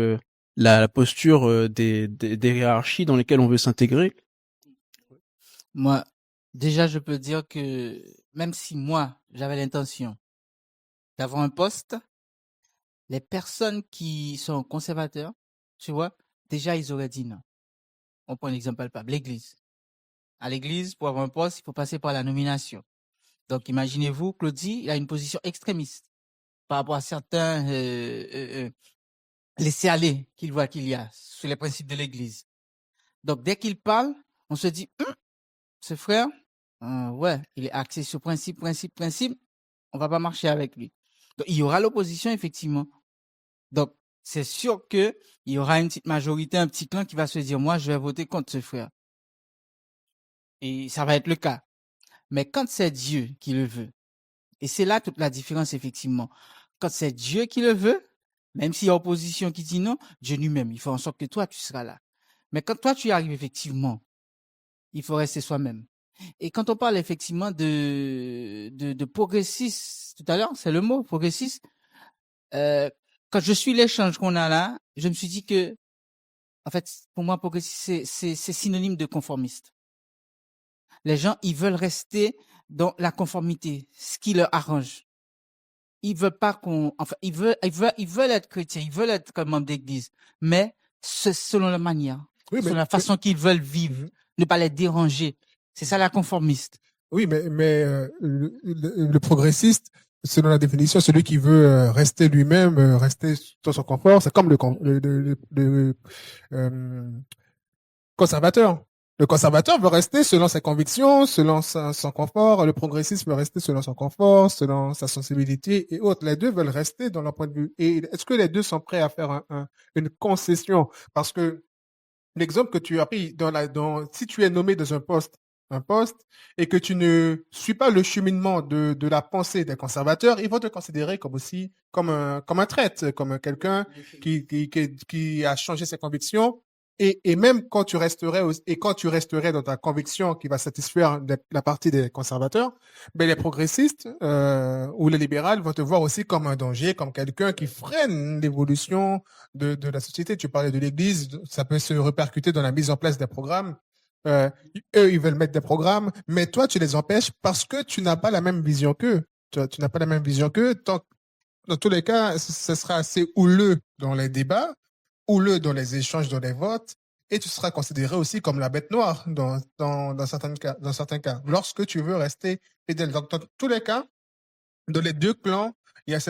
la posture des hiérarchies dans lesquelles on veut s'intégrer? Moi, déjà, je peux dire que même si moi, j'avais l'intention d'avoir un poste, les personnes qui sont conservateurs, tu vois, déjà, ils auraient dit non. On prend l'exemple palpable, l'église. À l'église, pour avoir un poste, il faut passer par la nomination. Donc, imaginez-vous, Claudie, il a une position extrémiste par rapport à certains laisser-aller qu'il voit qu'il y a sur les principes de l'église. Donc, dès qu'il parle, on se dit, ce frère, ouais, il est axé sur principe, on va pas marcher avec lui. Donc, il y aura l'opposition, effectivement. Donc, c'est sûr que il y aura une petite majorité, un petit clan qui va se dire, moi, je vais voter contre ce frère. Et ça va être le cas. Mais quand c'est Dieu qui le veut, et c'est là toute la différence, effectivement. Quand c'est Dieu qui le veut, Même s'il y a opposition qui dit non, Dieu lui-même, il fait en sorte que toi, tu seras là. Mais quand toi, tu y arrives effectivement, il faut rester soi-même. Et quand on parle effectivement de progressiste, tout à l'heure, c'est le mot, progressiste, quand je suis l'échange qu'on a là, je me suis dit que, en fait, pour moi, progressiste, c'est synonyme de conformiste. Les gens, ils veulent rester dans la conformité, ce qui leur arrange. Ils veulent pas ils veulent être chrétiens, ils veulent être comme membre d'église, mais c'est selon la manière, Oui, selon la façon qu'ils veulent vivre, ne pas les déranger. C'est ça la conformiste. oui, mais le progressiste, selon la définition, celui qui veut rester lui-même, rester dans son confort, c'est comme euh, conservateur. Le conservateur veut rester selon ses convictions, selon son confort. Le progressiste veut rester selon son confort, selon sa sensibilité et autres. Les deux veulent rester dans leur point de vue. Et est-ce que les deux sont prêts à faire une concession? Parce que l'exemple que tu as pris si tu es nommé dans un poste, et que tu ne suis pas le cheminement de la pensée des conservateurs, ils vont te considérer comme un traître, comme quelqu'un qui a changé ses convictions. Et même quand tu resterais dans ta conviction qui va satisfaire la partie des conservateurs, ben les progressistes ou les libéraux vont te voir aussi comme un danger, comme quelqu'un qui freine l'évolution de la société. Tu parlais de l'Église, ça peut se répercuter dans la mise en place des programmes. Euh, Eux, ils veulent mettre des programmes, mais toi, tu les empêches parce que tu n'as pas la même vision qu'eux. Tu n'as pas la même vision qu'eux. Dans tous les cas, ce sera assez houleux dans les débats, houleux dans les échanges, dans les votes, et tu seras considéré aussi comme la bête noire dans certains cas, lorsque tu veux rester fidèle. Donc, dans tous les cas, dans les deux clans, il y a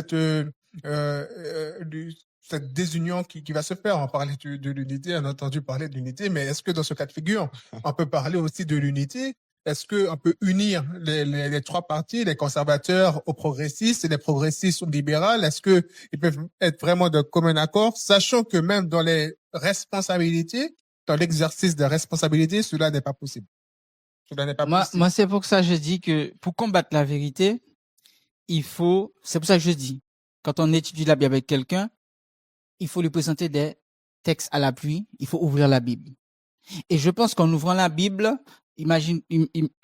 cette désunion qui va se faire. On parlait de l'unité, on a entendu parler de l'unité, mais est-ce que dans ce cas de figure, on peut parler aussi de l'unité? Est-ce qu'on peut unir les trois partis, les conservateurs aux progressistes et les progressistes aux libéraux? Est-ce qu'ils peuvent être vraiment de commun accord, sachant que même dans les responsabilités, dans l'exercice des responsabilités, cela n'est pas possible. Cela n'est pas possible. Moi, c'est pour ça que je dis que pour combattre la vérité, c'est pour ça que je dis, quand on étudie la Bible avec quelqu'un, il faut lui présenter des textes à l'appui, il faut ouvrir la Bible. Et je pense qu'en ouvrant la Bible, imagine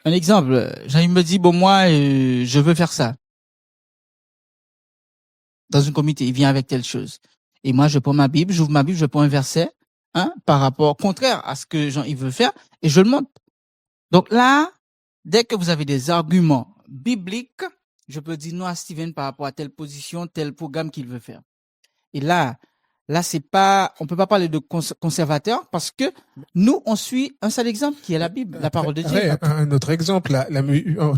un exemple, Jean-Yves me dit, bon, moi, je veux faire ça. Dans une communauté, il vient avec telle chose. Et moi, je prends ma Bible, j'ouvre ma Bible, je prends un verset, par rapport contraire à ce que Jean-Yves veut faire, et je le montre. Donc là, dès que vous avez des arguments bibliques, je peux dire non à Steven par rapport à telle position, tel programme qu'il veut faire. Et là, c'est pas, on peut pas parler de conservateur parce que nous, on suit un seul exemple qui est la Bible, la parole de Dieu. Un autre exemple,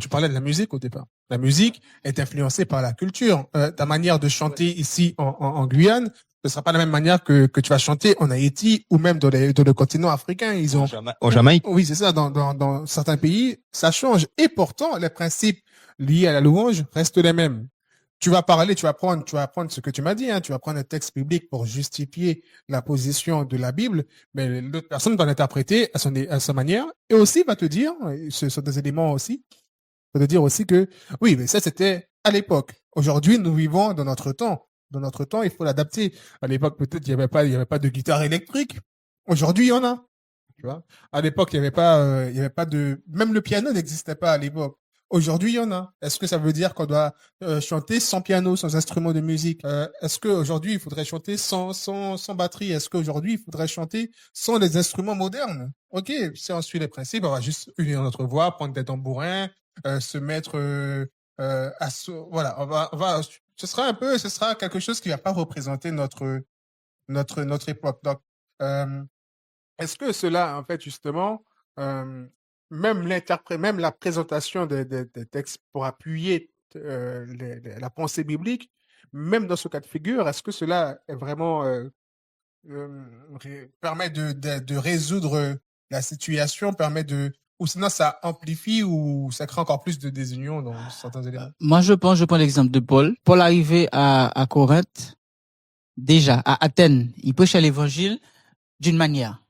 tu parlais de la musique au départ. La musique est influencée par la culture. Ta manière de chanter ici en Guyane, ce sera pas la même manière que tu vas chanter en Haïti ou même dans le continent africain. Ils ont, En Jamaïque. oui, c'est ça. Dans certains pays, ça change. Et pourtant, les principes liés à la louange restent les mêmes. Tu vas prendre ce que tu m'as dit, tu vas prendre un texte biblique pour justifier la position de la Bible, mais l'autre personne va l'interpréter à sa manière, et aussi va te dire, ce sont des éléments aussi, va te dire aussi que, oui, mais ça c'était à l'époque. Aujourd'hui, nous vivons dans notre temps. Dans notre temps, il faut l'adapter. À l'époque, peut-être, il y avait pas de guitare électrique. Aujourd'hui, il y en a. Tu vois. À l'époque, il y avait pas même le piano n'existait pas à l'époque. Aujourd'hui, il y en a. Est-ce que ça veut dire qu'on doit chanter sans piano, sans instrument de musique? Est-ce qu'aujourd'hui, il faudrait chanter sans batterie? Est-ce qu'aujourd'hui, il faudrait chanter sans les instruments modernes? Ok, si on suit les principes, on va juste unir notre voix, prendre des tambourins, se mettre voilà, ce sera quelque chose qui va pas représenter notre époque. Donc, est-ce que cela, en fait, justement, même la présentation des textes pour appuyer la pensée biblique, même dans ce cas de figure, est-ce que cela est vraiment permet de résoudre la situation, ou sinon ça amplifie ou ça crée encore plus de désunion dans certains éléments? Moi, je prends l'exemple de Paul. Paul arrivé à Corinthe, déjà, à Athènes, il prêchait l'évangile d'une manière,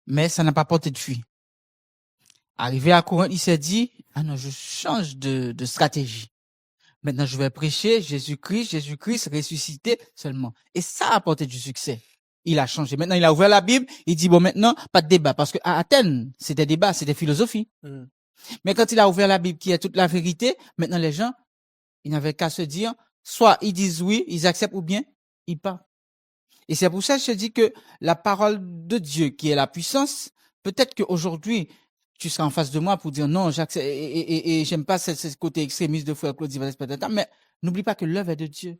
mais ça n'a pas porté de fruit. Arrivé à Corinthe, il s'est dit, ah non, je change de stratégie. Maintenant, je vais prêcher Jésus-Christ ressuscité seulement. Et ça a apporté du succès. Il a changé. Maintenant, il a ouvert la Bible. Il dit, bon, maintenant, pas de débat. Parce que à Athènes, c'était débat, c'était philosophie. Mais quand il a ouvert la Bible, qui est toute la vérité, maintenant, les gens, ils n'avaient qu'à se dire, soit ils disent oui, ils acceptent, ou bien ils partent. Et c'est pour ça que je dis que la parole de Dieu, qui est la puissance, peut-être qu'aujourd'hui, tu seras en face de moi pour dire non, j'accepte, et j'aime pas ce côté extrémiste de frère Claude Divalis, mais n'oublie pas que l'œuvre est de Dieu.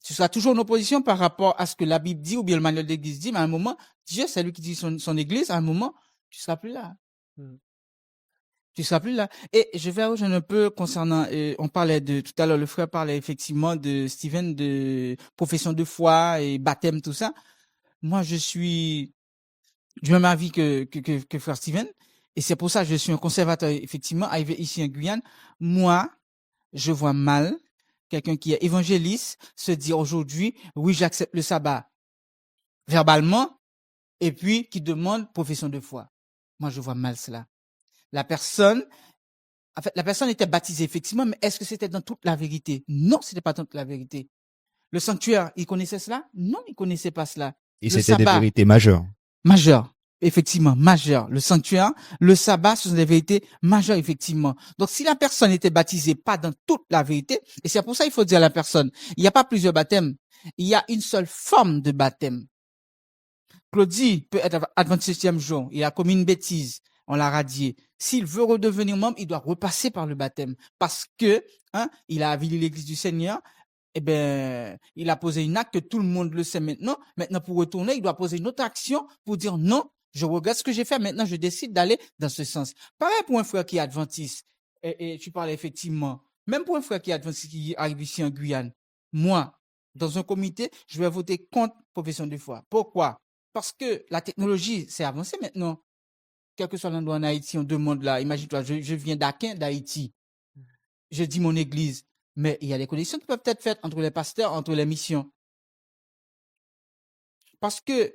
Tu seras toujours en opposition par rapport à ce que la Bible dit ou bien le manuel d'église dit, mais à un moment, Dieu, c'est lui qui dit son église, à un moment, tu seras plus là. Tu seras plus là. Et je vais rejoindre un peu concernant, on parlait de, tout à l'heure, le frère parlait effectivement de Steven, de profession de foi et baptême, tout ça. Moi, je suis du même avis que frère Steven. Et c'est pour ça que je suis un conservateur, effectivement, arrivé ici en Guyane. Moi, je vois mal quelqu'un qui est évangéliste se dire aujourd'hui, oui, j'accepte le sabbat verbalement, et puis qui demande profession de foi. Moi, je vois mal cela. La personne était baptisée, effectivement, mais est-ce que c'était dans toute la vérité? Non, c'était pas dans toute la vérité. Le sanctuaire, il connaissait cela? Non, il connaissait pas cela. Et c'était des vérités majeures. Majeures, effectivement, majeures. Le sanctuaire, le sabbat, ce sont des vérités majeures, effectivement. Donc, si la personne était baptisée pas dans toute la vérité, et c'est pour ça qu'il faut dire à la personne, il n'y a pas plusieurs baptêmes, il y a une seule forme de baptême. Claudie peut être adventiste jour, il a commis une bêtise, on l'a radié. S'il veut redevenir membre, il doit repasser par le baptême. Parce que, il a avilé l'église du Seigneur, il a posé une acte que tout le monde le sait maintenant. Maintenant, pour retourner, il doit poser une autre action pour dire non, je regrette ce que j'ai fait. Maintenant, je décide d'aller dans ce sens. Pareil pour un frère qui est adventiste. Et tu parlais effectivement, même pour un frère qui est adventiste qui arrive ici en Guyane, moi, dans un comité, je vais voter contre profession de foi. Pourquoi? Parce que la technologie s'est avancée maintenant. Quel que soit l'endroit en Haïti, on demande là, imagine-toi, je viens d'Haïti. Je dis mon église. Mais il y a des connexions qui peuvent être faites entre les pasteurs, entre les missions. Parce que,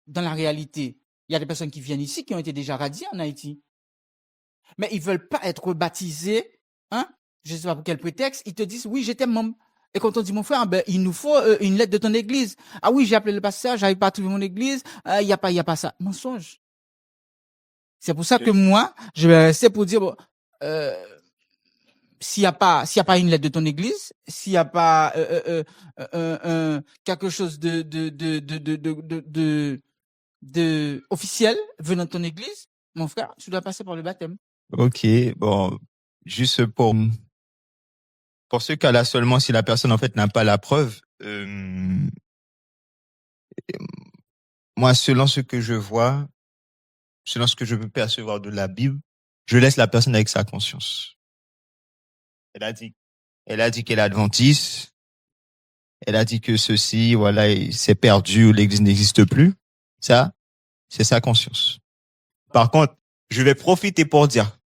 dans la réalité, il y a des personnes qui viennent ici, qui ont été déjà radiées en Haïti. Mais ils veulent pas être baptisés, je sais pas pour quel prétexte, ils te disent, oui, j'étais membre. Et quand on dit, mon frère, il nous faut une lettre de ton église. Ah oui, j'ai appelé le pasteur, j'arrive pas à trouver mon église, il y a pas ça. Mensonge. C'est pour ça que moi, je vais rester pour dire, bon, s'il y a pas une lettre de ton église, s'il y a pas quelque chose de officiel venant de ton église, mon frère, tu dois passer par le baptême. Ok, bon, juste pour ce cas-là seulement, si la personne en fait n'a pas la preuve, moi, selon ce que je vois, selon ce que je peux percevoir de la Bible, je laisse la personne avec sa conscience. Elle a dit qu'elle est adventiste. Elle a dit que ceci, voilà, c'est perdu, l'église n'existe plus. Ça, c'est sa conscience. Par contre, je vais profiter pour dire,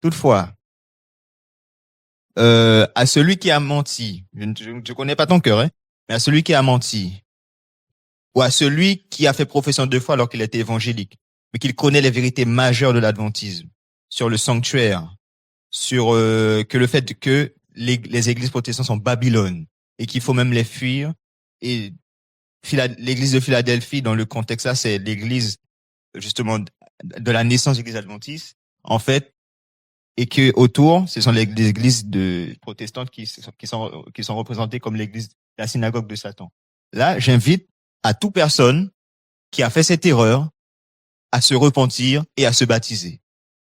toutefois, à celui qui a menti, je ne connais pas ton cœur, mais à celui qui a menti, ou à celui qui a fait profession de foi alors qu'il était évangélique, mais qu'il connaît les vérités majeures de l'adventisme, sur le sanctuaire, sur que le fait que les églises protestantes sont Babylone et qu'il faut même les fuir. Et l'église de Philadelphie, dans le contexte là, c'est l'église justement de la naissance de l'église adventiste, en fait, et que autour, ce sont les églises protestantes qui sont représentées comme l'église, la synagogue de Satan. Là, j'invite à toute personne qui a fait cette erreur à se repentir et à se baptiser.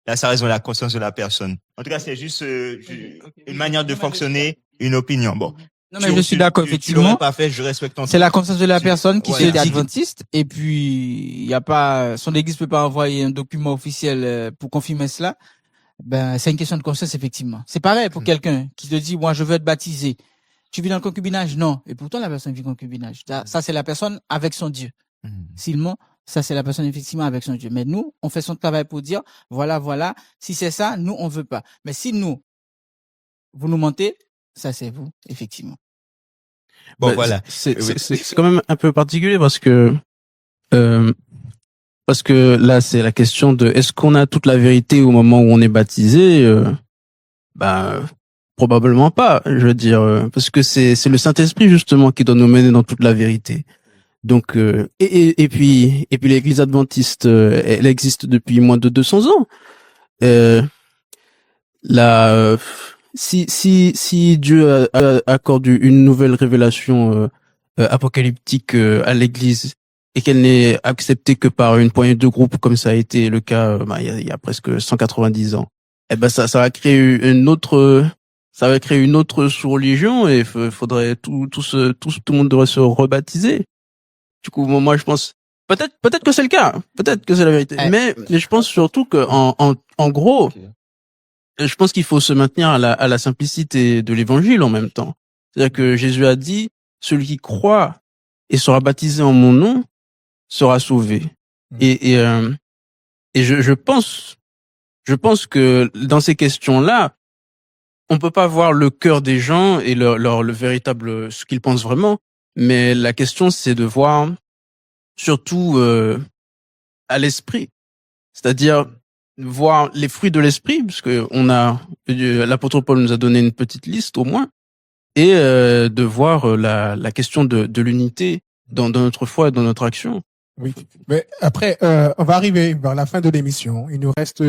Là, ça reste dans la conscience de la personne. En tout cas, c'est juste une manière de fonctionner, une opinion. Bon. Non, mais je suis d'accord, effectivement. Tu l'aurais pas fait, je respecte ton. C'est la conscience de la personne qui se dit adventiste. Et puis, il y a pas, son église peut pas envoyer un document officiel pour confirmer cela. C'est une question de conscience, effectivement. C'est pareil pour quelqu'un qui te dit, moi, je veux être baptisé. Tu vis dans le concubinage? Non. Et pourtant, la personne vit dans le concubinage. Ça, c'est la personne avec son Dieu. Seulement, ça, c'est la personne, effectivement, avec son Dieu. Mais nous, on fait son travail pour dire, voilà, si c'est ça, nous, on veut pas. Mais si vous nous mentez, ça, c'est vous, effectivement. Bon, voilà. C'est quand même un peu particulier parce que là, c'est la question de est-ce qu'on a toute la vérité au moment où on est baptisé? Probablement pas, je veux dire, parce que c'est le Saint-Esprit justement qui doit nous mener dans toute la vérité. Donc et puis l'Église adventiste, elle existe depuis moins de 200 ans. Euh, si Dieu accorde une nouvelle révélation apocalyptique à l'Église et qu'elle n'est acceptée que par une poignée de groupes comme ça a été le cas il y a presque 190 ans, eh ben ça va créer une autre sous-religion et faudrait tout le monde devrait se rebaptiser. Du coup, moi je pense peut-être que c'est le cas, peut-être que c'est la vérité, mais je pense surtout que en gros, je pense qu'il faut se maintenir à la simplicité de l'évangile en même temps. C'est-à-dire que Jésus a dit, celui qui croit et sera baptisé en mon nom sera sauvé. Et je pense que dans ces questions-là, on peut pas voir le cœur des gens et le véritable, ce qu'ils pensent vraiment, mais la question c'est de voir surtout à l'esprit. C'est-à-dire voir les fruits de l'esprit, parce que l'apôtre Paul nous a donné une petite liste au moins, et de voir la question de l'unité dans notre foi et dans notre action. Oui, mais après, on va arriver vers la fin de l'émission. Il nous reste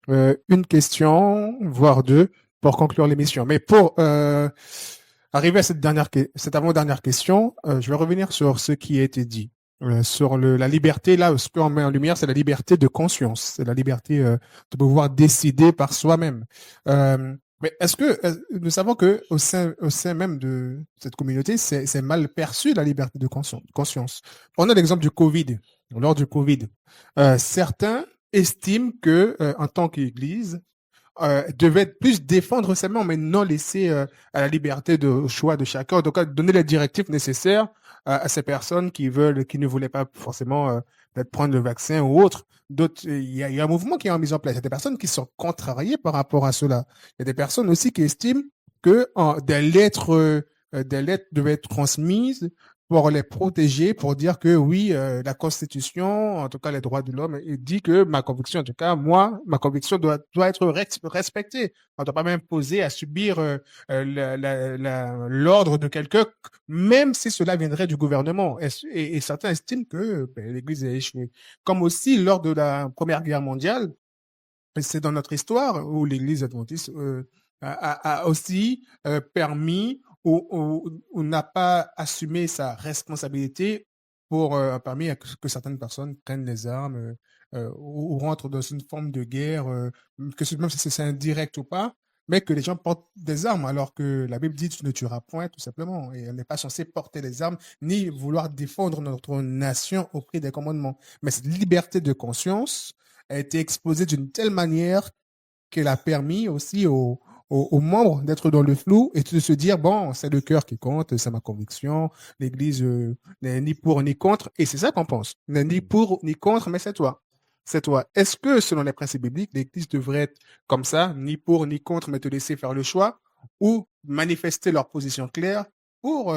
une question, voire deux, pour conclure l'émission. Mais pour arriver à cette avant-dernière question, je vais revenir sur ce qui a été dit. Sur la liberté, là, ce qu'on met en lumière, c'est la liberté de conscience, c'est la liberté de pouvoir décider par soi-même. Mais est-ce que nous savons que au sein même de cette communauté, c'est mal perçu la liberté de conscience. On a l'exemple du Covid. Lors du Covid, certains estiment que en tant qu'Église, devait plus défendre seulement, mais non laisser à la liberté de choix de chacun. Donc, donner les directives nécessaires à ces personnes qui ne voulaient pas forcément peut-être prendre le vaccin ou autre. D'autres, il y a un mouvement qui est mis en place. Il y a des personnes qui sont contrariées par rapport à cela. Il y a des personnes aussi qui estiment que des lettres devaient être transmises pour les protéger, pour dire que oui, la Constitution, en tout cas les droits de l'homme, il dit que ma conviction, en tout cas moi, ma conviction doit être respectée. On ne doit pas m'imposer à subir l'ordre de quelqu'un, même si cela viendrait du gouvernement. Et certains estiment que l'Église a échoué. Comme aussi lors de la Première Guerre mondiale, c'est dans notre histoire où l'Église adventiste a aussi permis ou n'a pas assumé sa responsabilité pour permis à que certaines personnes prennent les armes ou rentrent dans une forme de guerre, même si c'est indirect ou pas, mais que les gens portent des armes, alors que la Bible dit tu ne tueras point, tout simplement, et on n'est pas censé porter des armes ni vouloir défendre notre nation au prix des commandements. Mais cette liberté de conscience a été exposée d'une telle manière qu'elle a permis aussi aux membres d'être dans le flou et de se dire, bon, c'est le cœur qui compte, c'est ma conviction, l'Église n'est ni pour ni contre, et c'est ça qu'on pense, n'est ni pour ni contre, mais c'est toi. C'est toi. Est-ce que, selon les principes bibliques, l'Église devrait être comme ça, ni pour ni contre, mais te laisser faire le choix, ou manifester leur position claire pour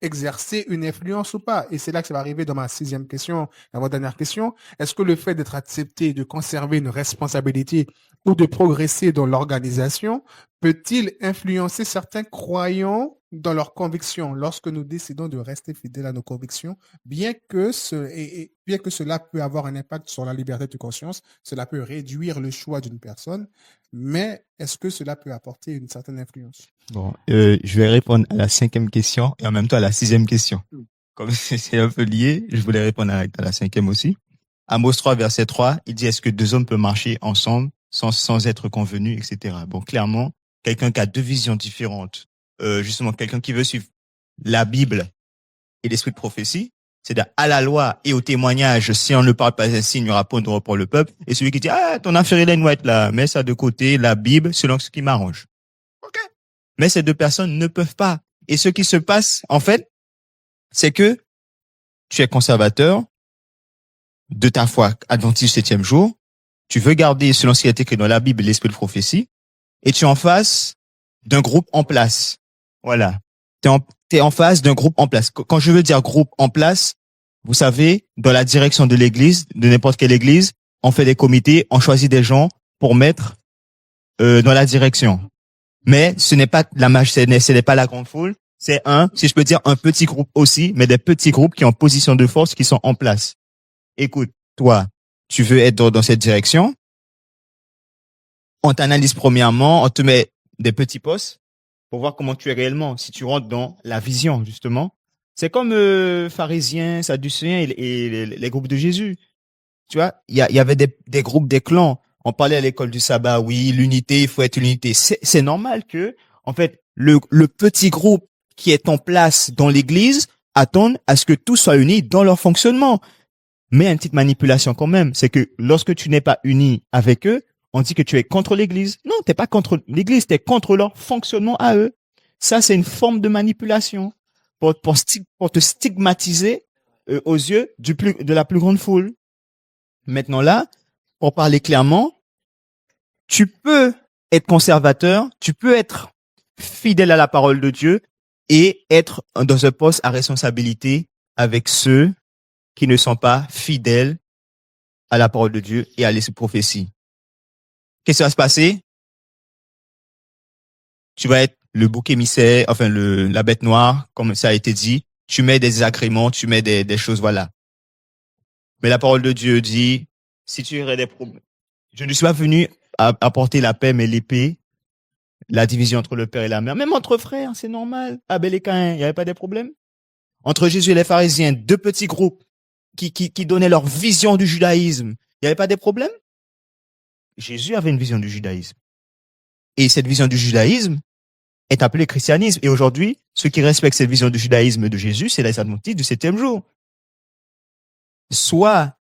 exercer une influence ou pas? Et c'est là que ça va arriver dans ma 6e question, ma dernière question. Est-ce que le fait d'être accepté, de conserver une responsabilité ou de progresser dans l'organisation peut-il influencer certains croyants dans leurs convictions lorsque nous décidons de rester fidèles à nos convictions, bien que cela peut avoir un impact sur la liberté de conscience, cela peut réduire le choix d'une personne, mais est-ce que cela peut apporter une certaine influence? Bon, je vais répondre à la 5e question et en même temps à la 6e question. Comme c'est un peu lié, je voulais répondre à la 5e aussi. Amos 3, verset 3, il dit, est-ce que deux hommes peuvent marcher ensemble sans être convenus, etc. Bon, clairement, quelqu'un qui a deux visions différentes, justement, quelqu'un qui veut suivre la Bible et l'esprit de prophétie, c'est-à-dire à la loi et au témoignage, si on ne parle pas ainsi, il n'y aura point de droit pour le peuple. Et celui qui dit, ton affaire Hélène White là, mets ça de côté, la Bible, selon ce qui m'arrange. Ok. Mais ces deux personnes ne peuvent pas. Et ce qui se passe, en fait, c'est que tu es conservateur de ta foi adventiste 7e jour, tu veux garder selon ce qui a été écrit dans la Bible l'esprit de prophétie, et tu es en face d'un groupe en place. Voilà. T'es en face d'un groupe en place. Quand je veux dire groupe en place, vous savez, dans la direction de l'église, de n'importe quelle église, on fait des comités, on choisit des gens pour mettre dans la direction. Mais ce n'est pas ce n'est pas la grande foule. C'est si je peux dire, un petit groupe aussi, mais des petits groupes qui ont position de force, qui sont en place. Écoute, toi, tu veux être dans cette direction. On t'analyse premièrement, on te met des petits postes pour voir comment tu es réellement, si tu rentres dans la vision, justement. C'est comme pharisiens, sadducéens et les groupes de Jésus. Tu vois, il y avait des groupes, des clans. On parlait à l'école du sabbat, oui, l'unité, il faut être l'unité. C'est normal que, en fait, le petit groupe qui est en place dans l'église attende à ce que tout soit uni dans leur fonctionnement. Mais une petite manipulation quand même, c'est que lorsque tu n'es pas uni avec eux, on dit que tu es contre l'église. Non, t'es pas contre l'église, t'es contre leur fonctionnement à eux. Ça, c'est une forme de manipulation pour te stigmatiser aux yeux de la plus grande foule. Maintenant là, pour parler clairement, tu peux être conservateur, tu peux être fidèle à la parole de Dieu et être dans un poste à responsabilité avec ceux qui ne sont pas fidèles à la parole de Dieu et à les prophéties. Qu'est-ce qui va se passer? Tu vas être le bouc émissaire, enfin la bête noire, comme ça a été dit. Tu mets des agréments, tu mets des choses, voilà. Mais la parole de Dieu dit, si tu aurais des problèmes, je ne suis pas venu apporter la paix, mais l'épée, la division entre le père et la mère. Même entre frères, c'est normal. Abel et Caïn, il n'y avait pas de problème. Entre Jésus et les pharisiens, deux petits groupes qui donnaient leur vision du judaïsme, il n'y avait pas de problème. Jésus avait une vision du judaïsme. Et cette vision du judaïsme est appelée christianisme. Et aujourd'hui, ceux qui respectent cette vision du judaïsme de Jésus, c'est les adventistes du 7e jour. Soit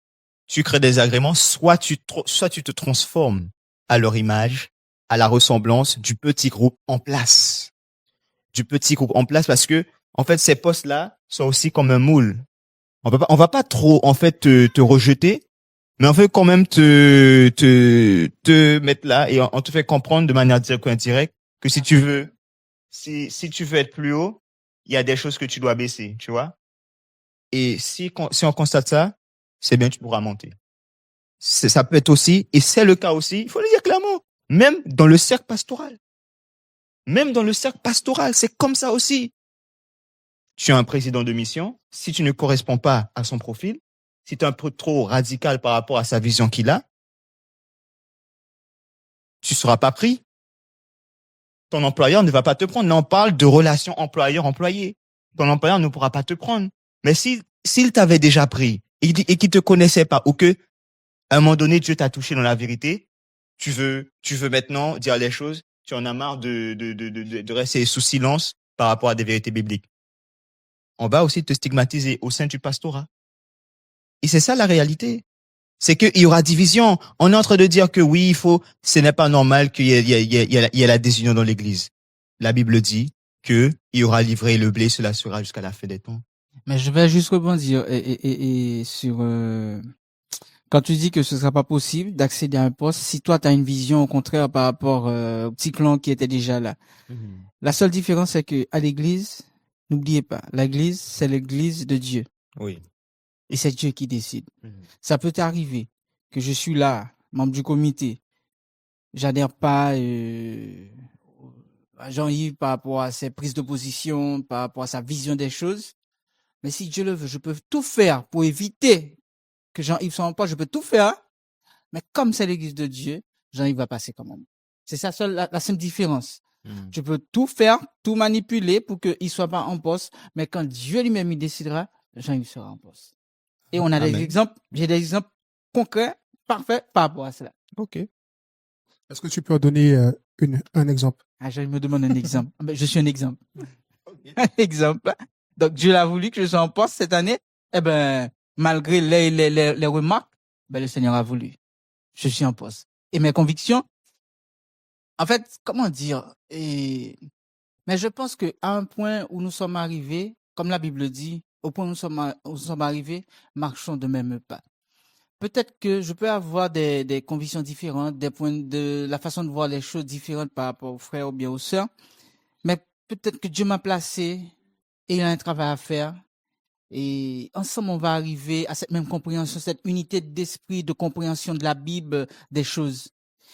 tu crées des agréments, soit tu te transformes à leur image, à la ressemblance du petit groupe en place. Du petit groupe en place parce que, en fait, ces postes-là sont aussi comme un moule. On va pas trop, en fait, te rejeter, mais on veut quand même te mettre là et on te fait comprendre de manière directe ou indirecte que si tu veux être plus haut, il y a des choses que tu dois baisser, tu vois. Et si on constate ça, c'est bien, tu pourras monter. Ça peut être aussi, et c'est le cas aussi, il faut le dire clairement, même dans le cercle pastoral. Même dans le cercle pastoral, c'est comme ça aussi. Tu es un président de mission, si tu ne corresponds pas à son profil, si tu es un peu trop radical par rapport à sa vision qu'il a, tu seras pas pris. Ton employeur ne va pas te prendre. Là, on parle de relation employeur-employé. Ton employeur ne pourra pas te prendre. Mais s'il t'avait déjà pris et qu'il te connaissait pas, ou que, à un moment donné, Dieu t'a touché dans la vérité, tu veux maintenant dire les choses, tu en as marre de rester sous silence par rapport à des vérités bibliques. On va aussi te stigmatiser au sein du pastorat. Et c'est ça la réalité. C'est qu'il y aura division. On est en train de dire que oui, ce n'est pas normal qu'il y ait la désunion dans l'église. La Bible dit que il y aura livré le blé, cela sera jusqu'à la fin des temps. Mais je vais juste rebondir et sur quand tu dis que ce sera pas possible d'accéder à un poste, si toi tu as une vision au contraire par rapport au petit clan qui était déjà là. La seule différence c'est que à l'église, n'oubliez pas, l'église c'est l'église de Dieu. Oui. Et c'est Dieu qui décide. Ça peut t'arriver que je suis là, membre du comité, j'adhère pas à Jean-Yves par rapport à ses prises de position, par rapport à sa vision des choses. Mais si Dieu le veut, je peux tout faire pour éviter que Jean-Yves soit en poste, je peux tout faire. Mais comme c'est l'église de Dieu, Jean-Yves va passer quand même. C'est ça seule la simple différence. Je peux tout faire, tout manipuler pour qu'il soit pas en poste, mais quand Dieu lui-même il décidera, Jean-Yves sera en poste. Et on a j'ai des exemples concrets, parfaits par rapport à cela. Ok. Est-ce que tu peux donner un exemple? Je me demande un exemple. Je suis un exemple. Un exemple. Donc, Dieu l'a voulu que je sois en poste cette année. Eh ben, malgré les remarques, le Seigneur a voulu. Je suis en poste. Et mes convictions, en fait, comment dire, mais je pense que à un point où nous sommes arrivés, comme la Bible dit, au point où nous sommes arrivés, marchons de même pas. Peut-être que je peux avoir des convictions différentes, des points de la façon de voir les choses différentes par rapport aux frères ou bien aux sœurs, mais peut-être que Dieu m'a placé et il a un travail à faire. Et ensemble, on va arriver à cette même compréhension, cette unité d'esprit, de compréhension de la Bible, des choses.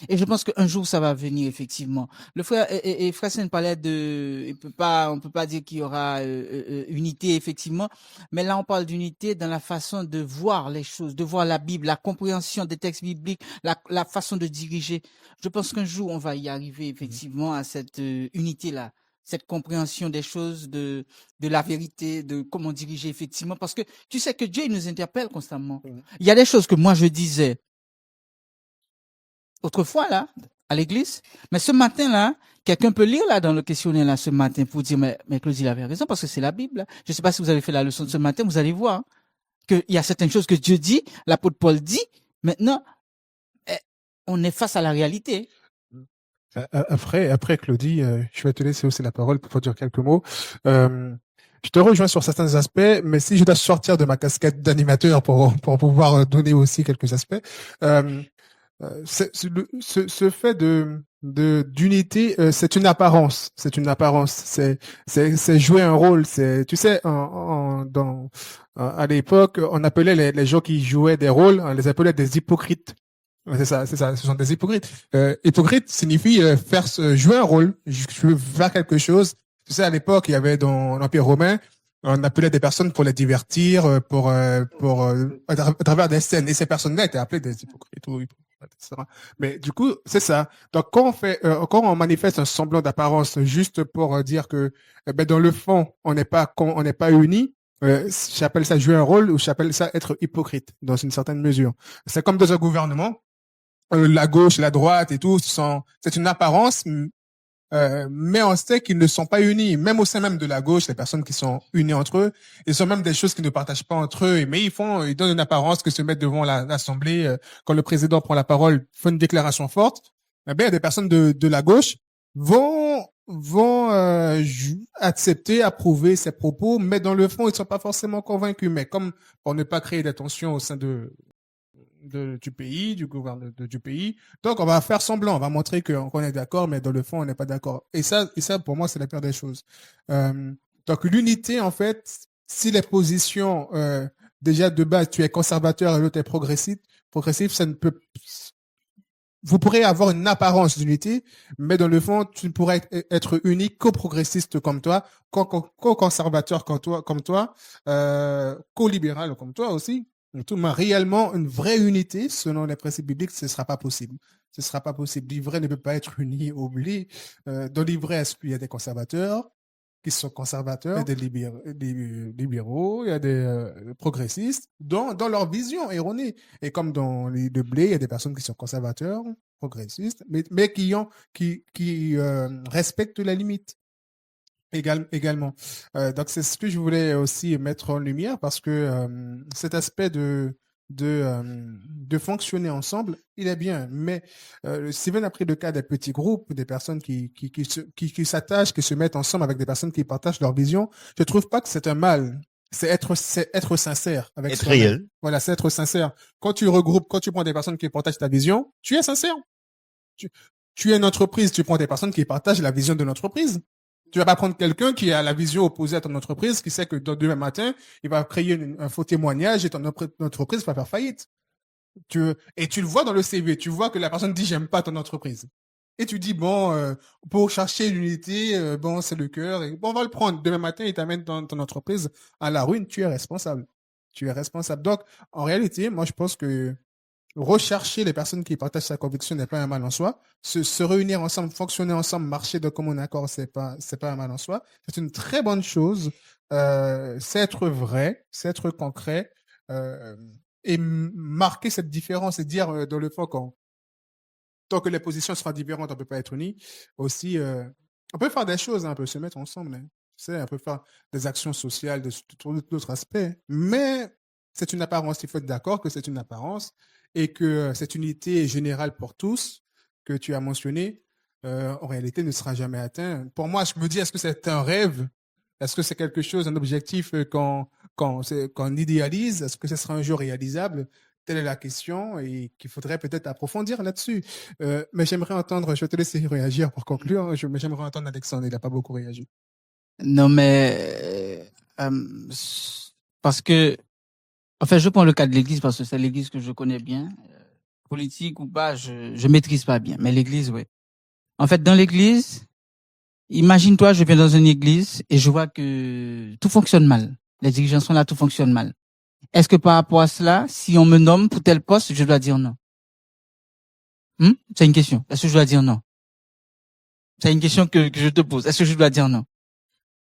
Et je pense qu'un jour, ça va venir, effectivement. Le frère, et frère Sen parlait on peut pas dire qu'il y aura unité, effectivement. Mais là, on parle d'unité dans la façon de voir les choses, de voir la Bible, la compréhension des textes bibliques, la façon de diriger. Je pense qu'un jour, on va y arriver, effectivement, à cette unité-là, cette compréhension des choses, de la vérité, de comment diriger, effectivement. Parce que tu sais que Dieu, il nous interpelle constamment. Il y a des choses que moi, je disais autrefois, là, à l'église. Mais ce matin-là, quelqu'un peut lire, là, dans le questionnaire, là, ce matin, pour dire, mais Claudie avait raison, parce que c'est la Bible, là. Je sais pas si vous avez fait la leçon de ce matin, vous allez voir, qu'il y a certaines choses que Dieu dit, l'apôtre Paul dit. Maintenant, on est face à la réalité. Après, Claudie, je vais te laisser aussi la parole pour dire quelques mots. Je te rejoins sur certains aspects, mais si je dois sortir de ma casquette d'animateur pour pouvoir donner aussi quelques aspects, ce fait d'unité, c'est une apparence, c'est jouer un rôle. Tu sais, à l'époque, on appelait les gens qui jouaient des rôles, on les appelait des hypocrites. Ouais, c'est ça, ce sont des hypocrites. Hypocrite signifie jouer un rôle, faire quelque chose. Tu sais, à l'époque, il y avait dans l'Empire romain, on appelait des personnes pour les divertir, à travers des scènes. Et ces personnes-là étaient appelées des hypocrites ou hypocrites, etc. Mais du coup, c'est ça. Donc, quand on manifeste un semblant d'apparence juste pour dire que, dans le fond, on n'est pas unis, j'appelle ça jouer un rôle ou j'appelle ça être hypocrite dans une certaine mesure. C'est comme dans un gouvernement. La gauche, la droite et tout, c'est une apparence, mais on sait qu'ils ne sont pas unis. Même au sein même de la gauche, les personnes qui sont unies entre eux, ils ont même des choses qu'ils ne partagent pas entre eux, mais ils donnent une apparence que se mettre devant l'Assemblée, quand le président prend la parole, fait une déclaration forte. Eh bien, il y a des personnes de la gauche vont accepter, approuver ces propos, mais dans le fond, ils ne sont pas forcément convaincus. Mais comme pour ne pas créer d'attention au sein du pays, du gouvernement du pays. Donc, on va faire semblant, on va montrer qu'on est d'accord, mais dans le fond, on n'est pas d'accord. Et ça, pour moi, c'est la pire des choses. Donc, l'unité, en fait, si les positions, déjà de base, tu es conservateur et l'autre est progressif, ça ne peut, vous pourrez avoir une apparence d'unité, mais dans le fond, tu ne pourrais être unique qu'au-progressiste comme toi, qu'au-conservateur comme toi, qu'au-libéral comme toi aussi. Mais réellement, une vraie unité, selon les principes bibliques, ce ne sera pas possible. Ce ne sera pas possible. L'ivraie ne peut pas être uni au blé. Dans l'ivraie, est-ce qu'il y a des conservateurs qui sont conservateurs, il y a des libéraux, il y a des progressistes, dans leur vision erronée. Et comme dans le blé, il y a des personnes qui sont conservateurs, progressistes, mais qui respectent la limite. Également. Donc, c'est ce que je voulais aussi mettre en lumière parce que cet aspect de fonctionner ensemble, il est bien. Mais Steven a pris le cas des petits groupes, des personnes qui s'attachent, qui se mettent ensemble avec des personnes qui partagent leur vision. Je trouve pas que c'est un mal. C'est être sincère avec être réel. Voilà, c'est être sincère. Quand tu regroupes, quand tu prends des personnes qui partagent ta vision, tu es sincère. Tu es une entreprise, tu prends des personnes qui partagent la vision de l'entreprise. Tu vas pas prendre quelqu'un qui a la vision opposée à ton entreprise, qui sait que demain matin, il va créer un faux témoignage et ton entreprise va faire faillite. Et tu le vois dans le CV, tu vois que la personne dit j'aime pas ton entreprise. Et tu dis bon, pour chercher l'unité, bon c'est le cœur, et bon on va le prendre. Demain matin, il t'amène dans ton entreprise à la ruine, tu es responsable. Tu es responsable. Donc en réalité, moi je pense que rechercher les personnes qui partagent sa conviction n'est pas un mal en soi. Se réunir ensemble, fonctionner ensemble, marcher de commun accord, c'est pas un mal en soi. C'est une très bonne chose. C'est être vrai, c'est être concret, et marquer cette différence et dire dans le fond tant que les positions seront différentes, on peut pas être unis. Aussi, on peut faire des choses, hein, on peut se mettre ensemble. Hein. Tu sais, on peut faire des actions sociales, d'autres aspects. Mais c'est une apparence. Il faut être d'accord que c'est une apparence et que cette unité générale pour tous que tu as mentionné, en réalité, ne sera jamais atteint. Pour moi, je me dis, est-ce que c'est un rêve? Est-ce que c'est quelque chose, un objectif qu'on idéalise? Est-ce que ce sera un jour réalisable? Telle est la question et qu'il faudrait peut-être approfondir là-dessus. Mais j'aimerais entendre, je vais te laisser réagir pour conclure, mais j'aimerais entendre Alexandre, il n'a pas beaucoup réagi. Non, mais parce que, enfin, je prends le cas de l'Église parce que c'est l'Église que je connais bien. politique ou pas, je maîtrise pas bien. Mais l'église, ouais. En fait, dans l'église, imagine-toi, je viens dans une église et je vois que tout fonctionne mal. Les dirigeants sont là, tout fonctionne mal. Est-ce que par rapport à cela, si on me nomme pour tel poste, je dois dire non? C'est une question. Est-ce que je dois dire non? C'est une question que je te pose. Est-ce que je dois dire non?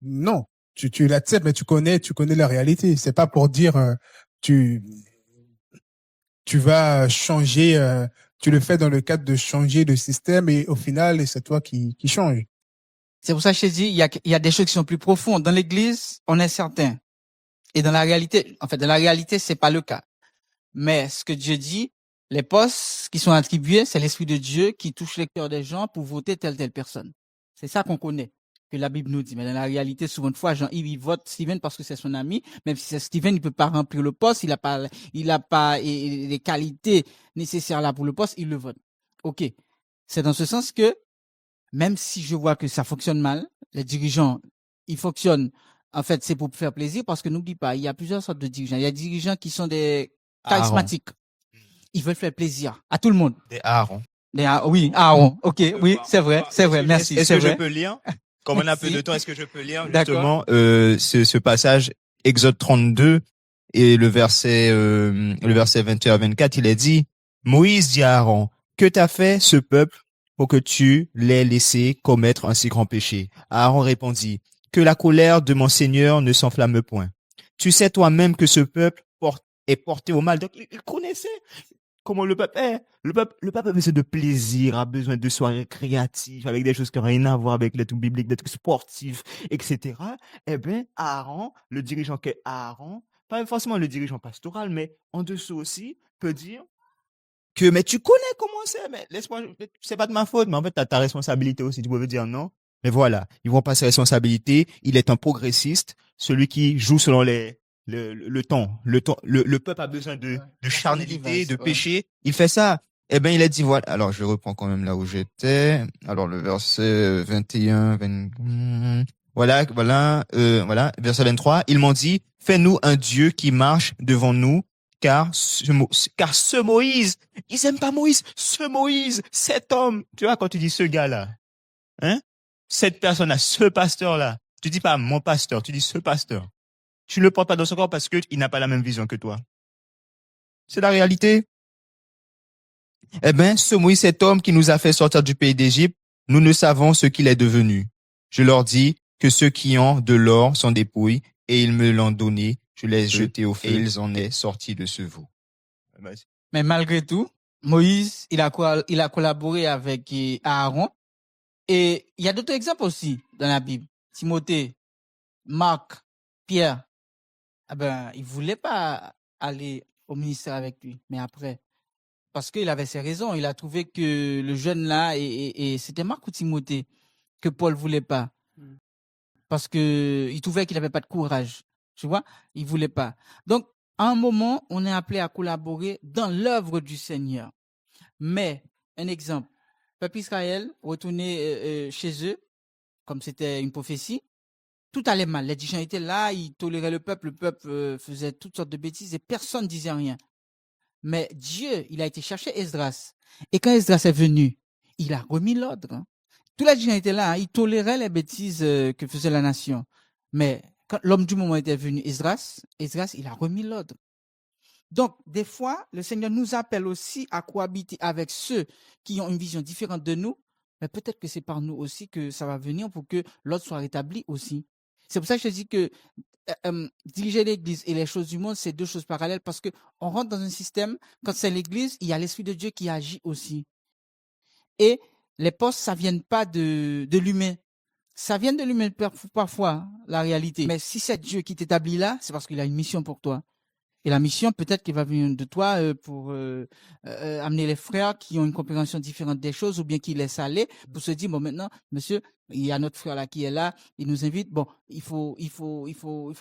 Non, tu l'acceptes, mais tu connais la réalité. C'est pas pour dire tu tu vas changer. Tu le fais dans le cadre de changer le système et au final, c'est toi qui change. C'est pour ça que je te dis, il y a des choses qui sont plus profondes. Dans l'église, on est certain. Et dans la réalité, en fait, dans la réalité, c'est pas le cas. Mais ce que Dieu dit, les postes qui sont attribués, c'est l'Esprit de Dieu qui touche les cœurs des gens pour voter telle personne. C'est ça qu'on connaît, que la Bible nous dit. Mais dans la réalité, souvent de fois, Jean-Yves, il vote Steven parce que c'est son ami. Même si c'est Steven, il peut pas remplir le poste, il a pas les qualités nécessaires là pour le poste, il le vote. OK. C'est dans ce sens que, même si je vois que ça fonctionne mal, les dirigeants, ils fonctionnent, en fait, c'est pour faire plaisir parce que n'oublie pas, il y a plusieurs sortes de dirigeants. Il y a des dirigeants qui sont des charismatiques. Ils veulent faire plaisir à tout le monde. Des Aaron. Oui, Aaron. OK, oui, c'est vrai, merci. Est-ce c'est que vrai. je peux lire? Comme on a peu Si. de temps, est-ce que je peux lire D'accord. justement ce passage Exode 32 et le verset 21 à 24, il est dit, Moïse dit à Aaron, que t'as fait ce peuple pour que tu l'aies laissé commettre un si grand péché? Aaron répondit, que la colère de mon Seigneur ne s'enflamme point. Tu sais toi-même que ce peuple est porté au mal. Donc, il connaissait comment le peuple est. Le peuple a besoin de plaisir, a besoin de soirées créatives, avec des choses qui n'ont rien à voir avec les trucs bibliques, des trucs sportifs, etc. Eh bien, Aaron, le dirigeant qu'est Aaron, pas forcément le dirigeant pastoral, mais en dessous aussi, peut dire que, mais tu connais comment c'est, mais laisse-moi, c'est pas de ma faute, mais en fait, t'as ta responsabilité aussi, tu peux dire non. Mais voilà, ils vont pas ses responsabilités, il est un progressiste, celui qui joue selon le temps. Le peuple a besoin de charnalité, de péché. Il fait ça. Eh ben, il a dit, voilà. Alors, je reprends quand même là où j'étais. Alors, le verset 21, voilà, verset 23. Ils m'ont dit, fais-nous un Dieu qui marche devant nous, car ce Moïse, ils aiment pas Moïse, ce Moïse, cet homme. Tu vois, quand tu dis ce gars-là, hein, cette personne-là, ce pasteur-là, tu dis pas mon pasteur, tu dis ce pasteur. Tu le portes pas dans son corps parce que il n'a pas la même vision que toi. C'est la réalité. Eh ben, ce Moïse, cet homme qui nous a fait sortir du pays d'Égypte, nous ne savons ce qu'il est devenu. Je leur dis que ceux qui ont de l'or sont des pouilles et ils me l'ont donné. Je l'ai jeté au feu et ils en est sorti de ce veau. Mais malgré tout, Moïse, il a collaboré avec Aaron. Et il y a d'autres exemples aussi dans la Bible. Timothée, Marc, Pierre. Ah ben, il voulait pas aller au ministère avec lui. Mais après, parce qu'il avait ses raisons, il a trouvé que le jeune là, et c'était Marc ou Timothée, que Paul voulait pas. Parce que il trouvait qu'il avait pas de courage. Tu vois? Il voulait pas. Donc, à un moment, on est appelé à collaborer dans l'œuvre du Seigneur. Mais, un exemple, peuple Israël retourné chez eux, comme c'était une prophétie, tout allait mal. Les dirigeants étaient là, ils toléraient le peuple faisait toutes sortes de bêtises et personne ne disait rien. Mais Dieu, il a été chercher Esdras. Et quand Esdras est venu, il a remis l'ordre. Hein. Tous les dirigeants étaient là, hein, ils toléraient les bêtises que faisait la nation. Mais quand l'homme du moment était venu, Esdras, il a remis l'ordre. Donc, des fois, le Seigneur nous appelle aussi à cohabiter avec ceux qui ont une vision différente de nous, mais peut-être que c'est par nous aussi que ça va venir pour que l'ordre soit rétabli aussi. C'est pour ça que je dis que diriger l'Église et les choses du monde, c'est deux choses parallèles parce que on rentre dans un système, quand c'est l'Église, il y a l'Esprit de Dieu qui agit aussi. Et les postes, ça vient pas de l'humain. Ça vient de l'humain parfois, la réalité. Mais si c'est Dieu qui t'établit là, c'est parce qu'il a une mission pour toi. Et la mission, peut-être qu'il va venir de toi pour amener les frères qui ont une compréhension différente des choses ou bien qui laissent aller pour se dire, bon, maintenant, monsieur, il y a notre frère là qui est là, il nous invite, bon, il faut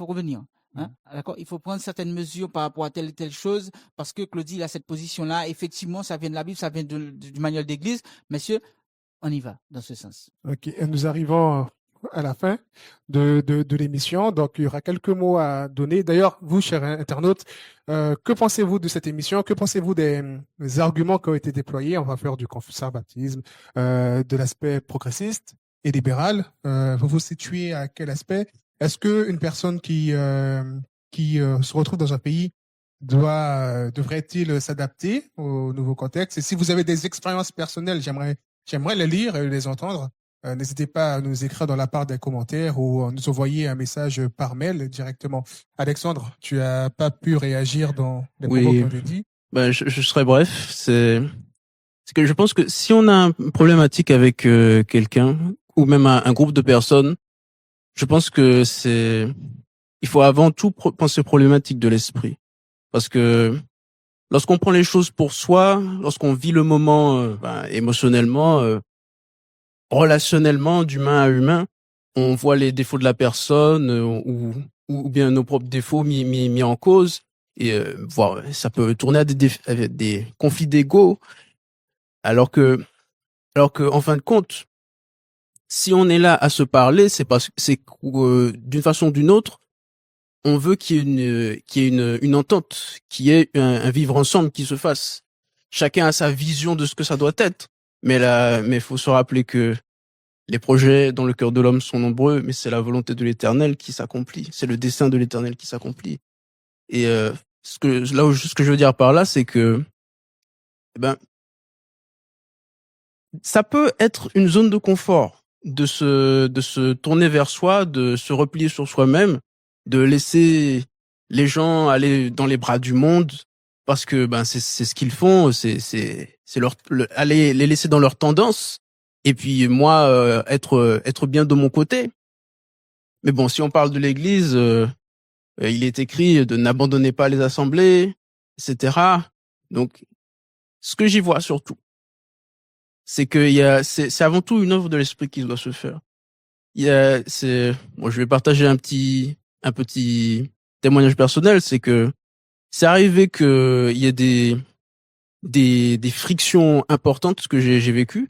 revenir. Hein? D'accord? Il faut prendre certaines mesures par rapport à telle et telle chose parce que Claudie, il a cette position-là. Effectivement, ça vient de la Bible, ça vient du manuel d'église. Messieurs, on y va dans ce sens. Ok, nous arrivons à la fin de l'émission. Donc, il y aura quelques mots à donner. D'ailleurs, vous, chers internautes, que pensez-vous de cette émission? Que pensez-vous des arguments qui ont été déployés en faveur du conservatisme, de l'aspect progressiste et libéral? Vous vous situez à quel aspect? Est-ce que une personne qui se retrouve dans un pays devrait-il s'adapter au nouveau contexte? Et si vous avez des expériences personnelles, j'aimerais les lire et les entendre. N'hésitez pas à nous écrire dans la part des commentaires ou nous envoyer un message par mail directement. Alexandre, tu as pas pu réagir dans les propos qui Oui, ont été dits. ben, je serai bref. C'est que je pense que si on a une problématique avec quelqu'un ou même un groupe de personnes, je pense que il faut avant tout penser aux problématiques de l'esprit. Parce que lorsqu'on prend les choses pour soi, lorsqu'on vit le moment émotionnellement, relationnellement, d'humain à humain, on voit les défauts de la personne ou bien nos propres défauts mis en cause. Et ça peut tourner à à des conflits d'ego, alors que en fin de compte, si on est là à se parler, c'est parce que d'une façon ou d'une autre, on veut qu'il y ait une entente, qu'il y ait un vivre ensemble qui se fasse. Chacun a sa vision de ce que ça doit être, mais faut se rappeler que les projets dans le cœur de l'homme sont nombreux, mais c'est la volonté de l'Éternel qui s'accomplit, c'est le dessein de l'Éternel qui s'accomplit. Et ce que je veux dire par là, c'est que ça peut être une zone de confort de se tourner vers soi, de se replier sur soi-même, de laisser les gens aller dans les bras du monde parce que c'est ce qu'ils font, c'est aller les laisser dans leur tendance et puis moi être bien de mon côté. Mais bon, si on parle de l'Église, il est écrit de n'abandonner pas les assemblées, etc. Donc ce que j'y vois surtout, c'est que c'est avant tout une œuvre de l'esprit qui doit se faire. Je vais partager un petit témoignage personnel, c'est que c'est arrivé que il y ait des frictions importantes que j'ai vécues,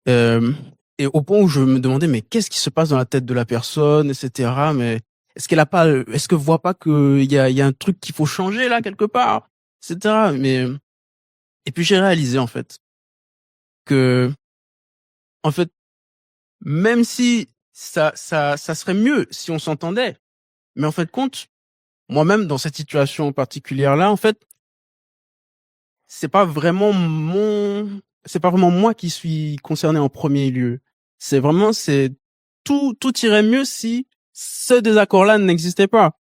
et au point où je me demandais mais qu'est-ce qui se passe dans la tête de la personne, etc. Mais est-ce qu'elle voit pas que il y a un truc qu'il faut changer là quelque part, etc. Mais et puis j'ai réalisé en fait que même si ça serait mieux si on s'entendait, mais en fait compte, moi-même dans cette situation particulière là, en fait, c'est pas vraiment moi qui suis concerné en premier lieu. C'est tout irait mieux si ce désaccord là n'existait pas.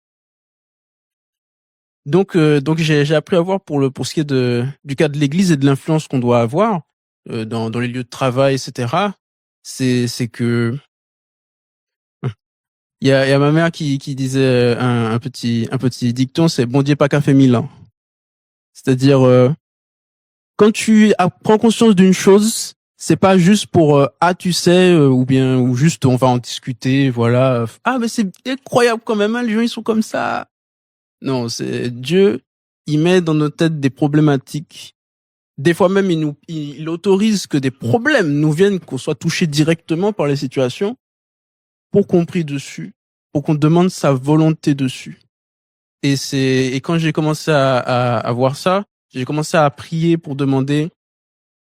Donc j'ai appris à voir pour ce qui est du cas de l'église et de l'influence qu'on doit avoir dans les lieux de travail, etc. C'est que il y a ma mère qui disait un petit dicton, c'est bon Dieu pas qu'à fait 1000 ans. C'est-à-dire quand tu prends conscience d'une chose, c'est pas juste pour tu sais ou juste on va en discuter, voilà. Mais c'est incroyable quand même, hein, les gens ils sont comme ça. Non, c'est Dieu, il met dans nos têtes des problématiques. Des fois même il autorise que des problèmes nous viennent, qu'on soit touché directement par les situations pour qu'on prie dessus, pour qu'on demande sa volonté dessus. Et quand j'ai commencé à voir ça, j'ai commencé à prier pour demander,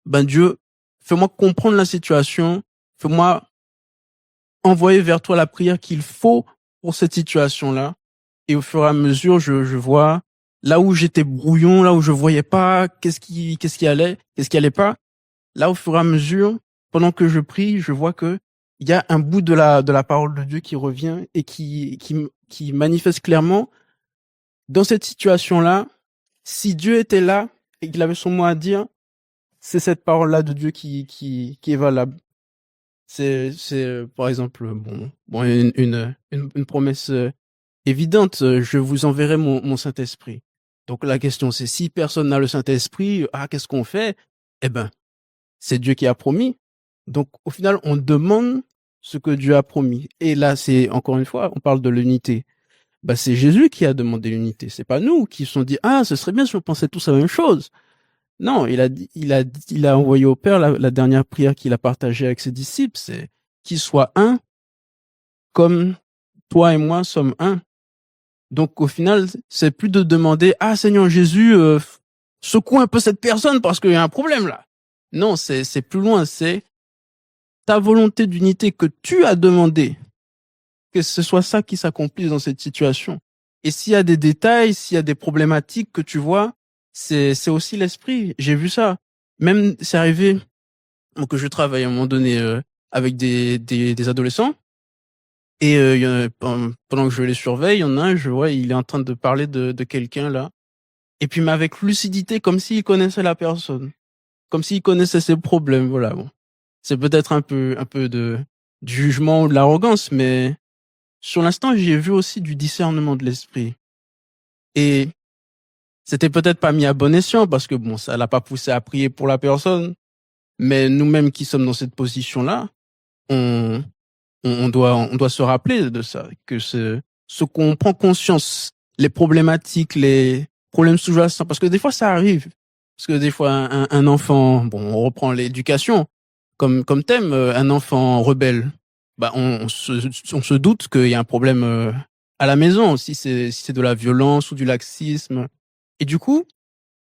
Dieu, fais-moi comprendre la situation, fais-moi envoyer vers toi la prière qu'il faut pour cette situation-là. Et au fur et à mesure, je vois là où j'étais brouillon, là où je voyais pas qu'est-ce qui allait pas. Là, au fur et à mesure, pendant que je prie, je vois que il y a un bout de la parole de Dieu qui revient et qui manifeste clairement dans cette situation-là. Si Dieu était là et qu'il avait son mot à dire, c'est cette parole-là de Dieu qui est valable. C'est par exemple une promesse évidente. Je vous enverrai mon Saint-Esprit. Donc la question c'est si personne n'a le Saint-Esprit, qu'est-ce qu'on fait? C'est Dieu qui a promis. Donc au final on demande ce que Dieu a promis. Et là c'est encore une fois on parle de l'unité. C'est Jésus qui a demandé l'unité. C'est pas nous qui se sont dit ce serait bien si on pensait tous la même chose. Non, il a envoyé au Père la dernière prière qu'il a partagée avec ses disciples, c'est qu'ils soient un comme toi et moi sommes un. Donc au final, c'est plus de demander « Ah Seigneur Jésus, secoue un peu cette personne parce qu'il y a un problème là ». Non, c'est plus loin, c'est ta volonté d'unité que tu as demandé, que ce soit ça qui s'accomplisse dans cette situation. Et s'il y a des détails, s'il y a des problématiques que tu vois, c'est aussi l'esprit. J'ai vu ça. Même, c'est arrivé que je travaille à un moment donné avec des adolescents. Et pendant que je les surveille, il y en a un, je vois, il est en train de parler de quelqu'un là. Et puis, mais avec lucidité, comme s'il connaissait la personne. Comme s'il connaissait ses problèmes, voilà. Bon. C'est peut-être un peu du jugement ou de l'arrogance, mais sur l'instant, j'ai vu aussi du discernement de l'esprit. Et c'était peut-être pas mis à bon escient parce que bon, ça l'a pas poussé à prier pour la personne. Mais nous-mêmes qui sommes dans cette position-là, on doit se rappeler de ça, que ce qu'on prend conscience, les problématiques, les problèmes sous-jacents, parce que des fois ça arrive. Parce que des fois un enfant, bon, on reprend l'éducation comme thème, un enfant rebelle, bah on se doute qu'il y a un problème à la maison, si c'est de la violence ou du laxisme. Et du coup,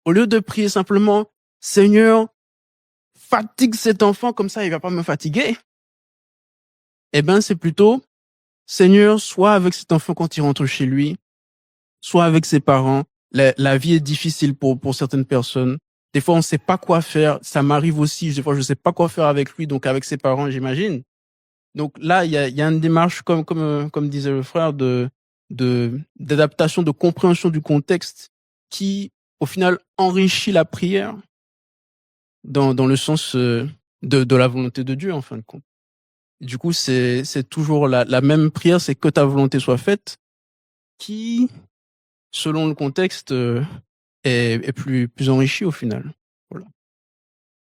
au lieu de prier simplement Seigneur, fatigue cet enfant comme ça il va pas me fatiguer, eh ben c'est plutôt Seigneur, soit avec cet enfant quand il rentre chez lui, soit avec ses parents. La vie est difficile pour certaines personnes. Des fois, on ne sait pas quoi faire. Ça m'arrive aussi. Des fois, je ne sais pas quoi faire avec lui, donc avec ses parents, j'imagine. Donc là, il y a une démarche, comme disait le frère, d'adaptation, de compréhension du contexte qui, au final, enrichit la prière dans le sens de la volonté de Dieu, en fin de compte. Du coup, c'est toujours la même prière, c'est que ta volonté soit faite, qui, selon le contexte, est plus enrichi au final. Voilà.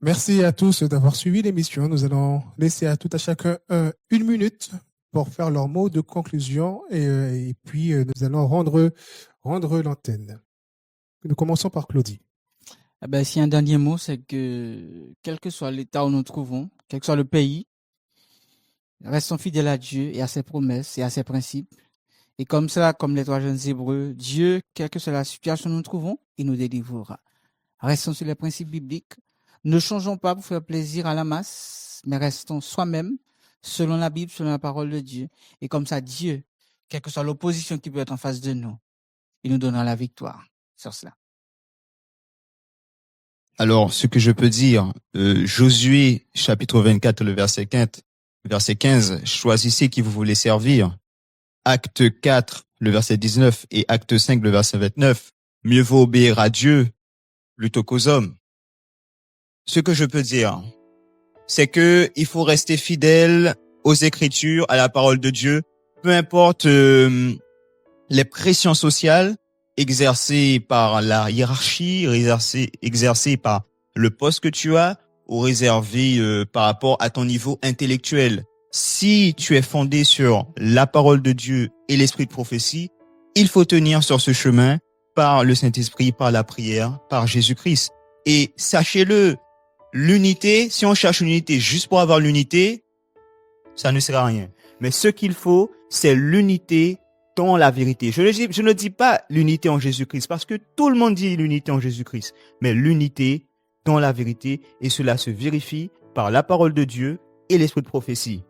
Merci à tous d'avoir suivi l'émission. Nous allons laisser à tout à chacun 1 minute pour faire leur mot de conclusion et puis nous allons rendre l'antenne. Nous commençons par Claudie. Eh ben, si un dernier mot, c'est que quel que soit l'état où nous nous trouvons, quel que soit le pays, restons fidèles à Dieu et à ses promesses et à ses principes. Et comme cela, comme les 3 jeunes Hébreux, Dieu, quelle que soit la situation où nous nous trouvons, il nous délivrera. Restons sur les principes bibliques. Ne changeons pas pour faire plaisir à la masse, mais restons soi-même, selon la Bible, selon la parole de Dieu. Et comme ça, Dieu, quelle que soit l'opposition qui peut être en face de nous, il nous donnera la victoire sur cela. Alors, ce que je peux dire, Josué, chapitre 24, le verset 15, choisissez qui vous voulez servir. Acte 4, le verset 19 et Acte 5, le verset 29, mieux vaut obéir à Dieu plutôt qu'aux hommes. Ce que je peux dire, c'est que il faut rester fidèle aux Écritures, à la parole de Dieu, peu importe les pressions sociales exercées par la hiérarchie, exercées par le poste que tu as ou réservées par rapport à ton niveau intellectuel. Si tu es fondé sur la parole de Dieu et l'esprit de prophétie, il faut tenir sur ce chemin par le Saint-Esprit, par la prière, par Jésus-Christ. Et sachez-le, l'unité, si on cherche l'unité juste pour avoir l'unité, ça ne sert à rien. Mais ce qu'il faut, c'est l'unité dans la vérité. Je ne dis pas l'unité en Jésus-Christ, parce que tout le monde dit l'unité en Jésus-Christ, mais l'unité dans la vérité, et cela se vérifie par la parole de Dieu et l'esprit de prophétie.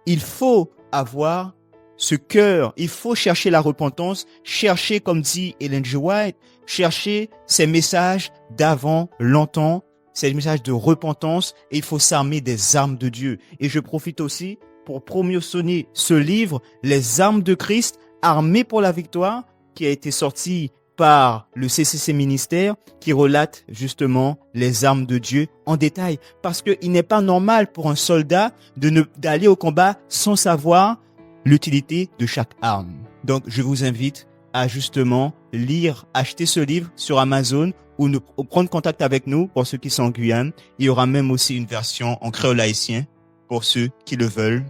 Il faut avoir ce cœur, il faut chercher la repentance, chercher, comme dit Ellen G. White, chercher ces messages d'avant longtemps, ces messages de repentance, et il faut s'armer des armes de Dieu. Et je profite aussi pour promotionner ce livre, Les armes de Christ, armées pour la victoire, qui a été sorti par le CCC Ministère, qui relate justement les armes de Dieu en détail. Parce qu'il n'est pas normal pour un soldat d'aller au combat sans savoir l'utilité de chaque arme. Donc, je vous invite à justement lire, acheter ce livre sur Amazon ou prendre contact avec nous pour ceux qui sont en Guyane. Il y aura même aussi une version en créole haïtien pour ceux qui le veulent.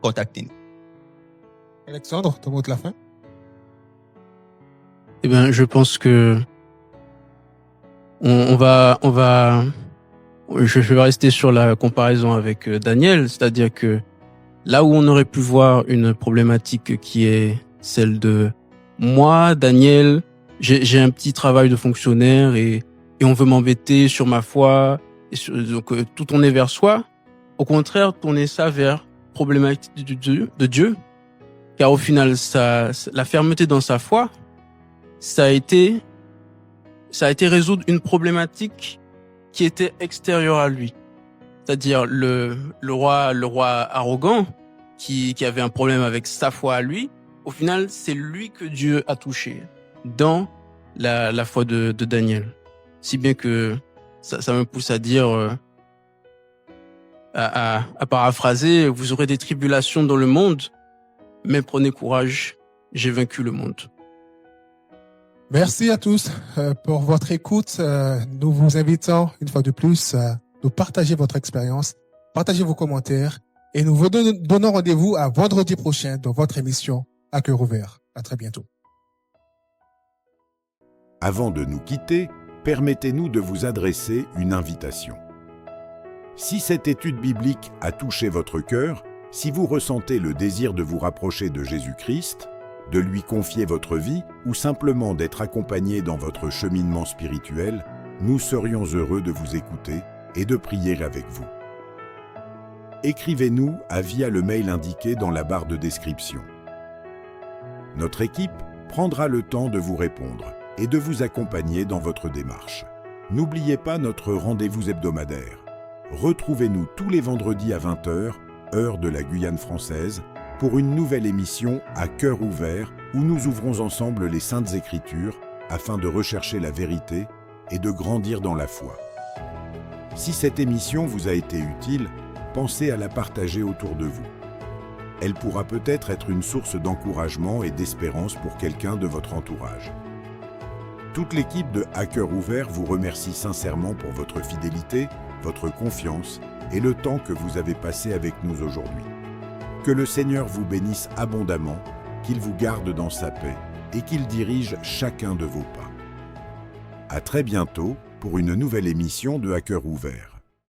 Contactez-nous. Alexandre, ton mot de la fin? Eh ben, je pense que je vais rester sur la comparaison avec Daniel, c'est-à-dire que Là où on aurait pu voir une problématique qui est celle de moi, Daniel, j'ai un petit travail de fonctionnaire et on veut m'embêter sur ma foi, donc tout tourner vers soi. Au contraire, tourner ça vers problématique de Dieu, car au final, la fermeté dans sa foi, ça a été résoudre une problématique qui était extérieure à lui. C'est-à-dire le roi arrogant qui avait un problème avec sa foi à lui. Au final, c'est lui que Dieu a touché dans la foi de Daniel. Si bien que ça me pousse à dire, à paraphraser, vous aurez des tribulations dans le monde, mais prenez courage, j'ai vaincu le monde. Merci à tous pour votre écoute. Nous vous invitons une fois de plus à nous partager votre expérience, partager vos commentaires et nous vous donnons rendez-vous à vendredi prochain dans votre émission À cœur ouvert. À très bientôt. Avant de nous quitter, permettez-nous de vous adresser une invitation. Si cette étude biblique a touché votre cœur, si vous ressentez le désir de vous rapprocher de Jésus-Christ, de lui confier votre vie ou simplement d'être accompagné dans votre cheminement spirituel, nous serions heureux de vous écouter et de prier avec vous. Écrivez-nous via le mail indiqué dans la barre de description. Notre équipe prendra le temps de vous répondre et de vous accompagner dans votre démarche. N'oubliez pas notre rendez-vous hebdomadaire. Retrouvez-nous tous les vendredis à 20h, heure de la Guyane française, pour une nouvelle émission à cœur ouvert où nous ouvrons ensemble les Saintes Écritures afin de rechercher la vérité et de grandir dans la foi. Si cette émission vous a été utile, pensez à la partager autour de vous. Elle pourra peut-être être une source d'encouragement et d'espérance pour quelqu'un de votre entourage. Toute l'équipe de À cœur ouvert vous remercie sincèrement pour votre fidélité, votre confiance et le temps que vous avez passé avec nous aujourd'hui. Que le Seigneur vous bénisse abondamment, qu'il vous garde dans sa paix et qu'il dirige chacun de vos pas. À très bientôt pour une nouvelle émission de À cœur ouvert.